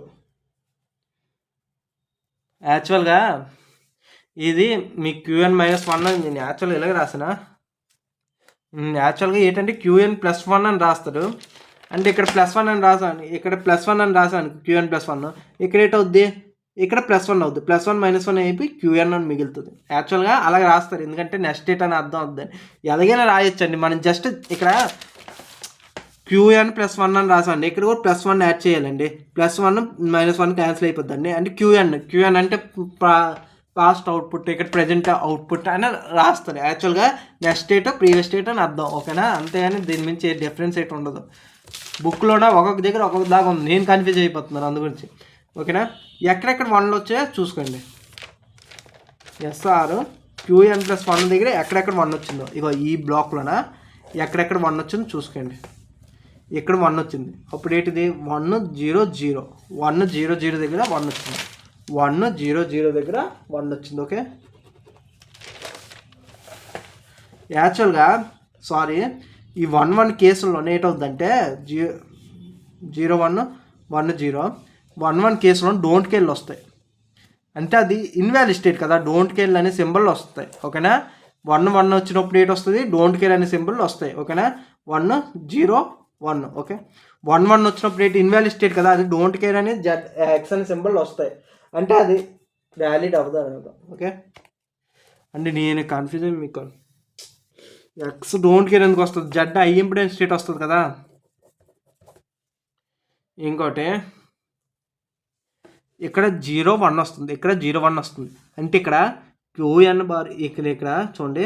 యాక్చువల్గా ఇది మీ Qn-1 నేను యాక్చువల్గా ఇలాగ రాసిన. యాక్చువల్గా ఏంటంటే Qn+1 అని రాస్తాడు, అంటే ఇక్కడ +1 అని రాసాను, ఇక్కడ +1 అని రాసాను Qn+1. ఇక్కడ ఏంటవుద్ది? ఇక్కడ +1 అవుద్ది, +1 -1 అయిపోయి Qn అని మిగులుతుంది. యాక్చువల్గా అలాగే రాస్తారు, ఎందుకంటే నెక్స్ట్ డేట్ అని అర్థం అవుద్దని. ఎలాగైనా రాయొచ్చండి, మనం జస్ట్ ఇక్కడ Qn+1 అని రాసండి, ఇక్కడ కూడా +1 యాడ్ చేయాలండి. +1 -1 క్యాన్సిల్ అయిపోద్దండి, అంటే Qn అంటే పాస్ట్ అవుట్పుట్, ఇక్కడ ప్రజెంట్ అవుట్పుట్ అని రాస్తారు. యాక్చువల్గా నెక్స్ట్ స్టేట్ ప్రీవియస్ స్టేట్ అని అర్థం, ఓకేనా. అంతేగాని దీని మించి డిఫరెన్స్ అయితే ఉండదు. బుక్లోనే ఒక్కొక్క దగ్గర ఒక్కొక్క దాకా ఉంది, నేను కన్ఫ్యూజ్ అయిపోతున్నాను అందు గురించి, ఓకేనా. ఎక్కడెక్కడ 1లు వచ్చాయో చూసుకోండి. ఎస్ఆర్ Qn+1 దగ్గర ఎక్కడెక్కడ 1 వచ్చిందో ఇగో ఈ బ్లాక్లోన ఎక్కడెక్కడ 1 వచ్చిందో చూసుకోండి. ఇక్కడ 1 వచ్చింది, అప్పుడు ఏంటిది 1 0 0 1 0 0 దగ్గర 1 వచ్చింది, 1 0 0 దగ్గర 1 వచ్చింది, ఓకే. యాక్చువల్గా సారీ, ఈ 1 1 కేసుల్లో ఏటవుద్దంటే 0 1 1 0 1 1 కేసులో డోంట్ కేర్లు వస్తాయి. అంటే అది ఇన్వాలిడ్ స్టేట్ కదా, డోంట్ కేర్ అనే సింబల్ వస్తాయి, ఓకేనా. 1 1 వచ్చినప్పుడు ఏంటి వస్తుంది, డోంట్ కేర్ అనే సింబల్ వస్తాయి, ఓకేనా. 1 0 1, ఓకే. 1 1 వచ్చినప్పుడు ఏంటి ఇన్వాలిడ్ స్టేట్ కదా, అది డోంట్ కేర్ అని ఎక్స్ అనే సింబల్ వస్తాయి, అంటే అది వ్యాలిడ్ అవ్వదు అనమాట, ఓకే. అంటే నేను కన్ఫ్యూజన్ మీకు, ఎక్స్ డోంట్ కేర్ ఎందుకు వస్తుంది, జెడ్ హై ఇంపిడెన్స్ స్టేట్ వస్తుంది కదా. ఇంకోటి ఇక్కడ 0 1 వస్తుంది, ఇక్కడ 0 1 వస్తుంది, అంటే ఇక్కడ Qn బార్ ఇక్కడ చూడండి,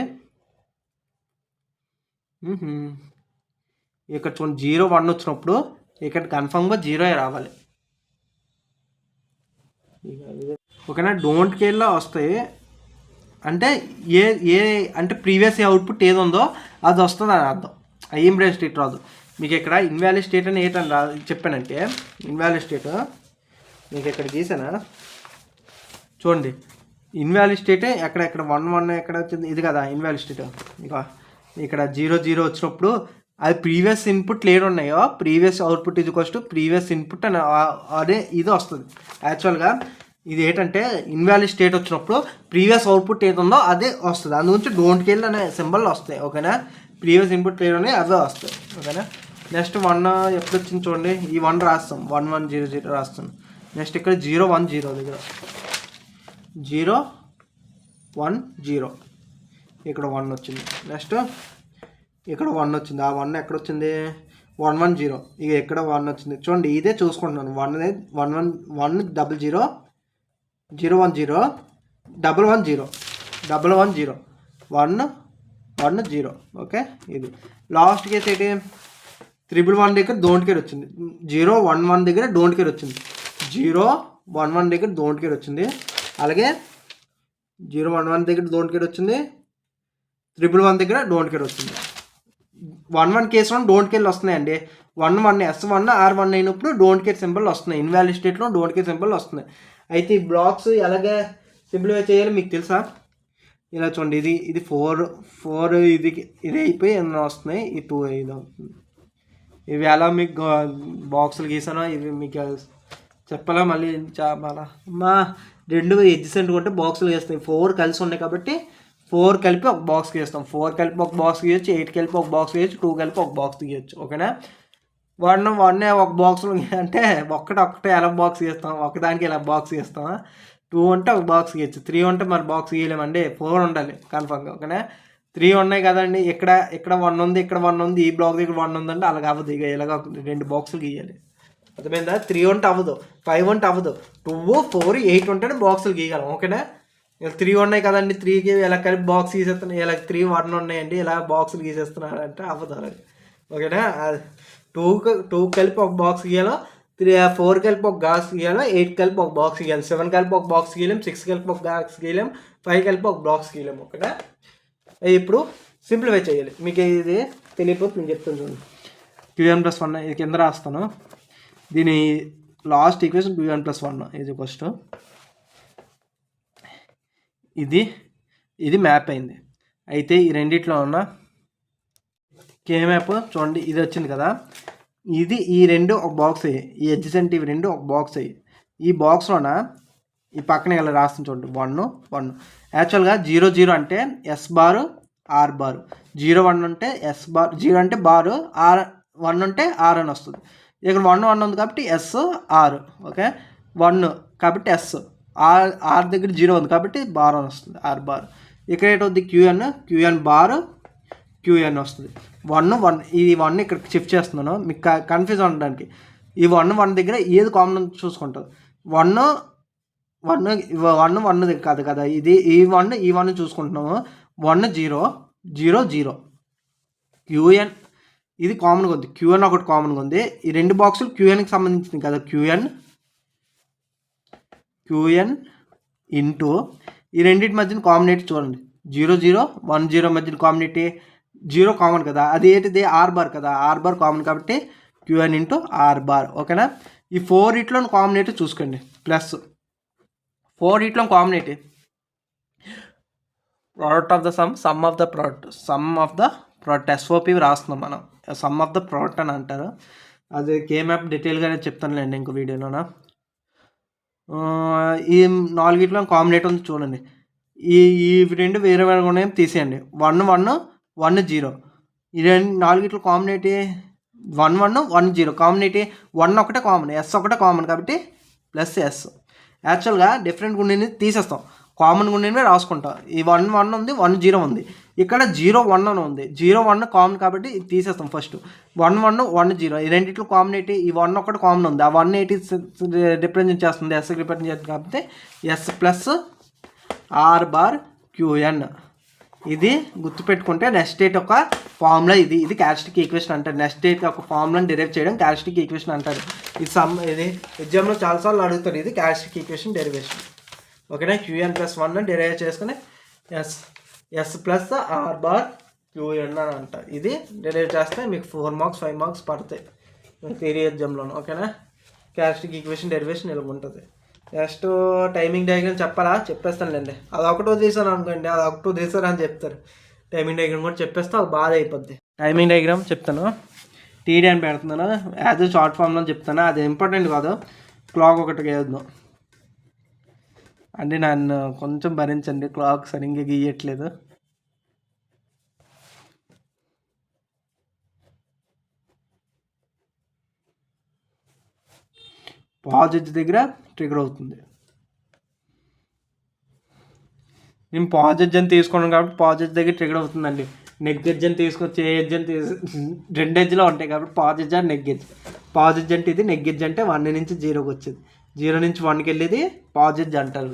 ఇక్కడ చూడండి 0 1 వచ్చినప్పుడు ఇక్కడ కన్ఫర్మ్గా 0 రావాలి, ఓకేనా. డోంట్ కేర్లో వస్తాయి అంటే ఏ అంటే ప్రీవియస్ అవుట్పుట్ ఏది ఉందో అది వస్తుంది అని అర్థం, హై ఇంపిడెన్స్ స్టేట్ రాదు. మీకు ఇక్కడ ఇన్వాలిడ్ స్టేట్ అని ఏంటని చెప్పానంటే, ఇన్వాలిడ్ స్టేట్ మీకు ఇక్కడ గీసానా చూడండి, ఇన్వాలిడ్ స్టేట్ ఎక్కడ 1 1 ఎక్కడ వచ్చింది, ఇది కదా ఇన్వాలిడ్ స్టేట్. ఇక ఇక్కడ 0 0 వచ్చినప్పుడు అది ప్రీవియస్ ఇన్పుట్లు ఏడు ఉన్నాయో ప్రీవియస్ అవుట్పుట్ ఇది కోస్ట్ ప్రీవియస్ ఇన్పుట్ అని అదే ఇది వస్తుంది. యాక్చువల్గా ఇది ఏంటంటే ఇన్వాలిడ్ స్టేట్ వచ్చినప్పుడు ప్రీవియస్ అవుట్పుట్ ఏది ఉందో అదే వస్తుంది, అందు గురించి డోంట్ కేర్ అనే సింబల్ వస్తాయి, ఓకేనా. ప్రీవియస్ ఇన్పుట్ ఏడు ఉన్నాయి అవే వస్తాయి, ఓకేనా. నెక్స్ట్ 1 ఎప్పుడు వచ్చింది చూడండి, ఈ 1 రాస్తాం, 1 1 0 0 రాస్తాం. నెక్స్ట్ ఇక్కడ 0 1 0 దగ్గర 0 1 0 ఇక్కడ 1 వచ్చింది. నెక్స్ట్ ఇక్కడ 1 వచ్చింది, ఆ 1 ఎక్కడ వచ్చింది 1 1 0, ఇక ఎక్కడ 1 వచ్చింది చూడండి, ఇదే చూసుకుంటున్నాను. 1 1 1 0 0 0 1 0 1 1 0 1 1 0 1 1 0, ఓకే. ఇది లాస్ట్ కేసు ఏంటి 1 దగ్గర డోంట్ కేర్ వచ్చింది, 0 1 1 దగ్గర డోంట్ కేర్ వచ్చింది, 0 1 1 దగ్గర డోంట్ కేర్ వచ్చింది, అలాగే 0 1 1 దగ్గర డోంట్ కేర్ వచ్చింది, 1 దగ్గర డోంట్ కేర్ వచ్చింది. 1 1 కేసులో డోంట్ కేర్లు వస్తున్నాయండి, 1 1 S1 R1 అయినప్పుడు డోంట్ కేర్ సింబల్ వస్తున్నాయి, ఇన్వాలిడ్ స్టేట్లో డోంట్ కేర్ సింబల్ వస్తున్నాయి. అయితే ఈ బ్లాక్స్ ఎలాగే సింప్లిఫై చేయాలి మీకు తెలుసా, ఇలా చూడండి, ఇది 4 ఇది అయిపోయి ఎన్నో వస్తున్నాయి, ఈ 2 ఇది అవుతుంది. ఇవి ఎలా మీకు బాక్సులు గీసానో ఇవి మీకు చెప్పాలా, మళ్ళీ చాలా మా 2 ఎడ్జెసెంట్ ఉంటే బాక్సులు గీస్తాయి, 4 కలిసి ఉన్నాయి కాబట్టి 4 కలిపి ఒక బాక్స్ గీస్తాం, 4 కలిపి ఒక బాక్స్ గీయచ్చు, 8 కలిపి ఒక బాక్స్ గీయచ్చు, 2 కలిపి ఒక బాక్స్ గీయచ్చు, ఓకేనా. 1 1 ఒక బాక్స్లో అంటే ఒక్కటే ఎలా బాక్స్ గీస్తాం, ఒకదానికి ఎలా బాక్స్ గీస్తాం. 2 అంటే ఒక బాక్స్ గీయచ్చు, 3 అంటే మరి బాక్స్ గీయలేమండి, 4 ఉండాలి కన్ఫర్మ్గా, ఓకేనా. 3 ఉన్నాయి కదండి, ఇక్కడ 1 ఉంది, ఇక్కడ 1 ఉంది, ఈ బ్లాక్ దగ్గర 1 ఉందంటే అలాగ అవ్వదు, ఇక ఇలాగ 2 బాక్సులు గీయాలి, అర్థమైందా. 3 ఉంటే అవ్వదు, 5 ఉంటే అవ్వదు, 2 4 8 ఉంటేనే బాక్సులు గీయగలం, ఓకేనా. ఇలా 3 ఉన్నాయి కదండి, 3కి ఇలా కలిపి బాక్స్ గీసేస్తున్నాయి, ఇలా 3 1 ఉన్నాయండి, ఇలా బాక్సులు గీసేస్తున్నారు అంటే అవ్వదు అలాగే, ఓకేనా. 2 కలిపి ఒక బాక్స్ గీయాలో, 4 కలిపి ఒక బాక్స్ గీయాలో, 8 కలిపి ఒక బాక్స్ గీయాలి, 7 కలిపి ఒక బాక్స్ గీయలేం, 6 కలిపి ఒక బాక్స్ గీయలేం, 5 కలిపి ఒక బాక్స్ గీయలేం, ఓకేనా. ఇప్పుడు సింప్లిఫై చేయాలి, మీకు ఇది తెలియకపోతే నేను చెప్తాను చూడండి. Qn+1 ఇది కింద రాస్తాను, దీని లాస్ట్ ఈక్వేషన్ Qn+1 ఇది ఫస్ట్, ఇది మ్యాప్ అయింది. అయితే ఈ రెండిట్లో ఉన్న కే మ్యాప్ చూడండి, ఇది వచ్చింది కదా, ఈ 2 ఒక బాక్స్ అయ్యి, ఈ ఎడ్జెసెంట్ ఇవి 2 ఒక బాక్స్ అయ్యి, ఈ బాక్స్లోన ఈ పక్కన ఇలా రాస్తుంది చూడండి 1 1. యాక్చువల్గా 0 0 అంటే ఎస్ బారు ఆర్ బారు, 0 1 అంటే ఎస్ బార్, 0 అంటే బారు, ఆర్ 1 అంటే ఆర్ అని వస్తుంది. ఇక్కడ 1 1 ఉంది కాబట్టి ఎస్ ఆర్, ఓకే. 1 కాబట్టి ఎస్, ఆర్ దగ్గర 0 ఉంది కాబట్టి బార్ అని వస్తుంది, ఆర్ బార్. ఇక్కడ ఏంటవుద్ది క్యూఎన్ బార్ క్యూఎన్ వస్తుంది. 1 1 ఈ 1 ఇక్కడ షిఫ్ట్ చేస్తున్నాను మీకు కన్ఫ్యూజ్ ఉండడానికి. ఈ 1 1 దగ్గర ఏది కామన్ చూసుకుంటుంది, 1 వన్ కాదు కదా, ఇది ఈ వన్ చూసుకుంటున్నాము. 1 0 0 0 క్యూఎన్ ఇది కామన్గా ఉంది. క్యూఎన్ ఒకటి కామన్గా ఉంది. ఈ 2 బాక్సులు క్యూఎన్కి సంబంధించింది కదా. క్యూఎన్ ఇంటూ ఈ రెండింటి మధ్యన కాంబినేట్ చూడండి. 0 0 1 0 మధ్యన కాంబినేట్ 0 కామన్ కదా, అది ఏంటిది ఆర్ బార్ కదా, ఆర్ బార్ కామన్ కాబట్టి క్యూఎన్ ఇంటూ ఆర్ బార్. ఓకేనా. ఈ 4 ఇట్లో కాంబినేట్ చూసుకోండి. ప్లస్ 4 ఇట్లో combinate product of the sum of the product SOP రాస్తున్నాం మనం. సమ్ ఆఫ్ ద ప్రోడక్ట్ అని అంటారు. అది కేమ్యాప్ డీటెయిల్గానే చెప్తానులేండి ఇంకో వీడియోలోన. ఈ 4 ఇట్లో కాంబినేట్ ఉంది చూడండి. ఈ 2 వేరే వేరే ఉన్నాయి, తీసేయండి. 1 1 1 0 ఈ 4 ఇట్లో కాంబినేట్ 1 1 1 0 కాంబినేట్ 1 ఒకటే కామన్, ఎస్ ఒకటే కామన్ కాబట్టి ప్లస్ ఎస్. యాక్చువల్గా డిఫరెంట్ గుండెని తీసేస్తాం, కామన్ గుండెని రాసుకుంటాం. ఈ 1 1 ఉంది, 1 0 ఉంది. ఇక్కడ 0 1 అని ఉంది. 0 1 కామన్ కాబట్టి ఇది తీసేస్తాం ఫస్ట్. 1 1 1 0 ఈ రెండిట్లో కామన్ ఈ 1 ఒకటి కామన్ ఉంది. ఆ 1 రిప్రజెంట్ చేస్తుంది, ఎస్ రిప్రజెంట్ చేస్తుంది కాబట్టి S plus R bar QN. ఇది గుర్తుపెట్టుకుంటే నెక్స్ట్ స్టేట్ ఒక ఫార్ములా. ఇది క్యారెక్టరిస్టిక్ ఈక్వేషన్ అంటారు. నెక్స్ట్ స్టేట్ ఒక ఫార్ములాని డెరైవ్ చేయడం క్యారెక్టరిస్టిక్ ఈక్వేషన్ అంటారు. ఇది ఎగ్జామ్లో చాలాసార్లు అడుగుతారు. ఇది క్యారెక్టరిస్టిక్ ఈక్వేషన్ డెరివేషన్. ఓకేనా. క్యూఎన్ ప్లస్ 1 డెరైవ్ చేసుకుని S plus R bar QN అని అంట. ఇది డెరైవ్ చేస్తే మీకు 4 మార్క్స్ 5 మార్క్స్ పడతాయి థియరీ ఎగ్జామ్లోను. ఓకేనా. క్యారెక్టరిస్టిక్ ఈక్వేషన్ డెరివేషన్ ఇలా ఉంటుంది. నెక్స్ట్ టైమింగ్ డయాగ్రామ్ చెప్పాలా, చెప్పేస్తానులేండి. అది ఒకటో తీసాను అనుకోండి, అది ఒకటో తీసారు అని చెప్తారు. టైమింగ్ డయాగ్రామ్ కూడా చెప్పేస్తే అది బాగా అయిపోద్ది. టైమింగ్ డయాగ్రామ్ చెప్తాను, టీడీ అని పెడుతున్నాను. యాజ్ షార్ట్ ఫామ్లో చెప్తాను, అది ఇంపార్టెంట్ కాదు. క్లాక్ ఒకటి వేద్దాం అంటే నన్ను కొంచెం భరించండి, క్లాక్ సరిగ్గా గీయట్లేదు. పాజిటివ్ దగ్గర ట్రిగర్ అవుతుంది. నేను పాజిటివ్ అని తీసుకున్నాను కాబట్టి పాజిటివ్ దగ్గర ట్రిగర్ అవుతుందండి. నెగ్ ఎడ్జ్ అని తీసుకొచ్చి ఏ ఎడ్జ్ అని 2 ఎడ్జ్లో ఉంటాయి కాబట్టి పాజిటివ్ అండ్ నెగ్ ఎడ్జ్. పాజిటివ్ అంటే ఇది, నెగ్ ఎడ్జ్ అంటే 1 నుంచి 0కి వచ్చేది, 0 నుంచి 1కి వెళ్ళేది పాజిటివ్ అంటారు.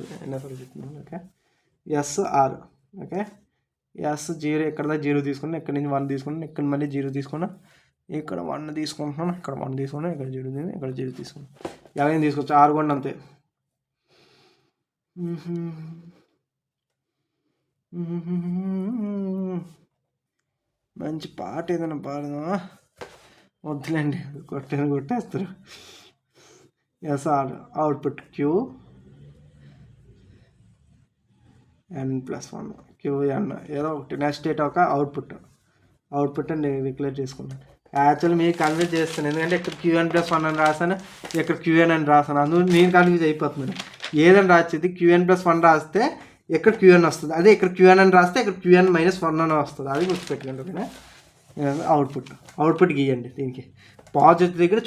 Okay. S R. Okay. S 0 ఇక్కడ 0 తీసుకున్నాను, ఇక్కడ నుంచి 1 తీసుకున్నాను, ఇక్కడ మళ్ళీ 0 తీసుకున్నాను, ఇక్కడ 1 తీసుకుంటున్నాను, ఇక్కడ 1 తీసుకున్నాను, ఇక్కడ 0 ఇక్కడ 0 తీసుకున్నాను. ఎవరైనా తీసుకోవచ్చు. 6 కూడా అంతే. మంచి పాట ఏదైనా పాడదామా? వద్దులేండి, కొట్టేస్తారు. S R output Q N plus 1 Q N ఏదో ఒకటి. నెక్స్ట్ స్టేట్ ఒక అవుట్పుట్ అని డిక్లేర్ చేసుకున్నాను. యాక్చువల్లీ మీరు కన్విన్స్ చేస్తాను, ఎందుకంటే ఇక్కడ క్యూఎన్ ప్లస్ 1 అని రాసాను, ఇక్కడ క్యూఎన్ అని రాసాను. అందులో నేను కన్విన్స్ అయిపోతున్నాను. ఏదని రాసేది క్యూఎన్ ప్లస్ 1 రాస్తే ఇక్కడ క్యూఎన్ వస్తుంది, అదే ఇక్కడ క్యూఎన్ అని రాస్తే ఇక్కడ క్యూఎన్ మైనస్ 1 అని వస్తుంది. అది గుర్తుపెట్టుకోండి. ఓకేనా. అవుట్పుట్ గీయండి. దీనికి పాజిటివ్ దగ్గర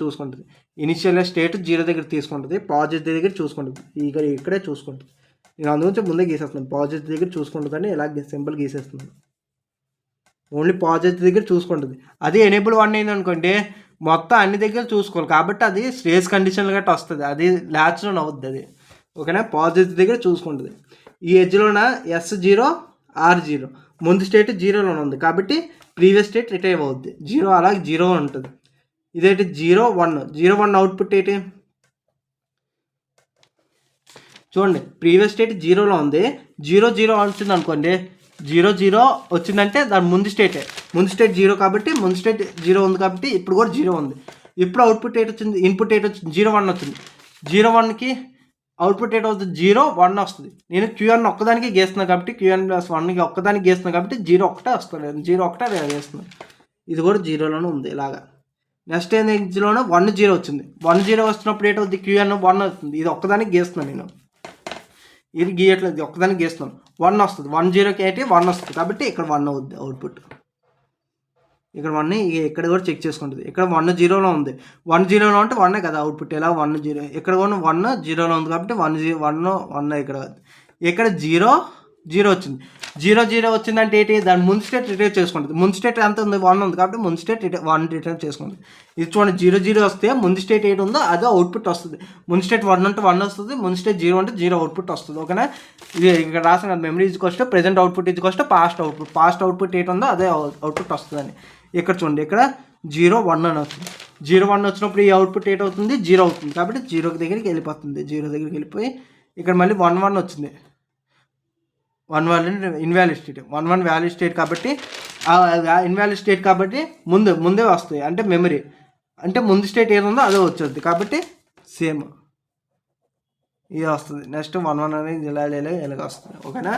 చూసుకుంటుంది. ఇనిషియల్గా స్టేట్ 0 దగ్గర తీసుకుంటుంది, పాజిటివ్ దగ్గర చూసుకుంటుంది, ఇక్కడే చూసుకుంటుంది. నేను అందుగురించి ముందే గీసేస్తున్నాను. పాజిటివ్ దగ్గర చూసుకుంటుందని ఇలా సింపుల్ గీసేస్తున్నాను. ఓన్లీ పాజిటివ్ దగ్గర చూసుకుంటుంది. అది ఎనేబుల్ 1 అయింది అనుకోండి, మొత్తం అన్ని దగ్గర చూసుకోవాలి కాబట్టి అది స్ట్రేస్ కండిషన్లు గట్రా వస్తుంది, అది ల్యాచ్లో అవుద్ది అది. ఓకేనా. పాజిటివ్ దగ్గర చూసుకుంటుంది. ఈ ఎడ్జ్లోన S0 R0 ముందు స్టేట్ 0లోనే ఉంది కాబట్టి ప్రీవియస్ స్టేట్ రిటైవ్ అవుద్ది. 0 అలాగే 0 ఉంటుంది. ఇదేంటి 0 1 అవుట్పుట్ ఏంటి చూడండి. ప్రీవియస్ స్టేట్ 0లో ఉంది, 0 0 వచ్చింది అనుకోండి, 0 0 వచ్చిందంటే దాని ముందు స్టేట్ 0 కాబట్టి ముందు స్టేట్ 0 ఉంది కాబట్టి ఇప్పుడు కూడా 0 ఉంది. ఇప్పుడు అవుట్పుట్ ఏంటి వచ్చింది, ఇన్పుట్ ఏంటి వచ్చింది, 0 1 వచ్చింది. 0 1కి అవుట్పుట్ ఏంటి అవుతుంది, 0 1 వస్తుంది. నేను క్యూఎన్ ఒక్కదానికి గీస్తున్నాను కాబట్టి క్యూఎన్ ప్లస్ 1కి ఒక్కదానికి గీస్తున్నాను కాబట్టి 0 1 వస్తుంది, 0 1 వేస్తున్నాను. ఇది కూడా 0లోనే ఉంది ఇలాగా. నెక్స్ట్ ఏంటి, ఎగ్జ్లోనే 1 0 వచ్చింది. 1 0 వస్తున్నప్పుడు ఏంటవుతుంది, క్యూఎన్ 1 వస్తుంది. ఇది ఒక్కదానికి గీస్తున్నాను నేను, ఇది గీయట్లేదు, ఒక్కదానికి గీస్తున్నాను. 1 వస్తుంది. 1 0కి ఏంటి 1 వస్తుంది కాబట్టి ఇక్కడ 1 అవుద్ది అవుట్పుట్. ఇక్కడ 1 ఇక్కడ కూడా చెక్ చేసుకుంటుంది. ఇక్కడ 1 0లో ఉంది, 1 0లో ఉంటే 1 కదా అవుట్పుట్. ఎలా 1 0 ఇక్కడ కూడా 1 0లో ఉంది కాబట్టి 1 1 ఇక్కడ 0 జీరో వచ్చింది. జీరో వచ్చిందంటే ఏంటి, దాని ముందు స్టేట్ రిటర్న్ చేసుకుంటుంది. ముందు స్టేట్ ఎంత ఉంది, 1 ఉంది కాబట్టి ముందు స్టేట్ 1 రిటర్న్ చేసుకుంటుంది. ఇది చూడండి, 0 వస్తే ముందు స్టేట్ 8 ఉందో అదే అవుట్పుట్ వస్తుంది. ముందు స్టేట్ 1 అంటే 1 వస్తుంది, ముందు స్టేట్ 0 అంటే 0 అవుట్పుట్ వస్తుంది. ఓకేనా, ఇది ఇక్కడ రాసిన మెమరీ ఈజ్కొస్తే ప్రెజెంట్ అవుట్పుట్ ఈజ్కొస్తే పాస్ట్ అవుట్పుట్ 8 ఉందో అదే అవుట్పుట్ వస్తుందని. ఇక్కడ చూడండి, ఇక్కడ 0 1 అని వస్తుంది. 0 1 వచ్చినప్పుడు ఈ అవుట్పుట్ 8 అవుతుంది, 0 అవుతుంది కాబట్టి 0 దగ్గరికి వెళ్ళిపోతుంది. 0 దగ్గరికి వెళ్ళిపోయి ఇక్కడ మళ్ళీ 1 1 వచ్చింది. 1 1 ఇన్వాలిడ్ స్టేట్, 1 1 వ్యాలిడ్ స్టేట్ కాబట్టి ఇన్వాలిడ్ స్టేట్ కాబట్టి ముందే వస్తాయి. అంటే మెమరీ అంటే ముందు స్టేట్ ఏది ఉందో అదే వచ్చేది కాబట్టి సేమ్ ఇది వస్తుంది. నెక్స్ట్ 1 1 అనేది ఇలాగ వస్తుంది. ఓకేనా,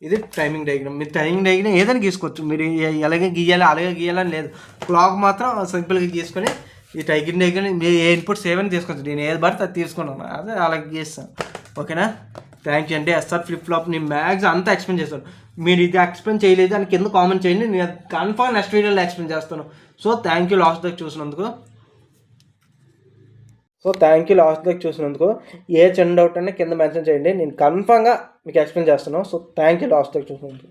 ఇది టైమింగ్ డయాగ్రామ్. మీరు టైమింగ్ డయాగ్రామ్ ఏదైనా గీసుకోవచ్చు. మీరు ఎలాగే గీయాలి అలాగే గీయాలని లేదు. క్లాక్ మాత్రం సింపుల్గా గీసుకొని ఈ టైమింగ్ డయాగ్రామ్ మీరు ఏ ఇన్పుట్స్ ఏమైనా తీసుకోవచ్చు. నేను ఏది పడితే అది తీసుకున్నాను, అదే అలాగే గీస్తాను. ఓకేనా, థ్యాంక్ యూ అండి. ఎస్ఆర్ ఫ్లిప్ ఫ్లాప్ నేను మ్యాక్స్ అంతా ఎక్స్ప్లెయిన్ చేస్తాను. మీరు ఇది ఎక్స్ప్లెయిన్ చేయలేదు అని కింద కామెంట్ చేయండి, నేను కన్ఫర్మ్ నెక్స్ట్ వీడియోలో ఎక్స్ప్లెయిన్ చేస్తాను. సో థ్యాంక్ యూ లాస్ట్ దాకా చూసినందుకు. ఏ చిన్న డౌట్ అయినా కింద మెన్షన్ చేయండి, నేను కన్ఫర్మ్గా మీకు ఎక్స్ప్లెయిన్ చేస్తాను. సో థ్యాంక్ యూ లాస్ట్ దాకా చూసినందుకు.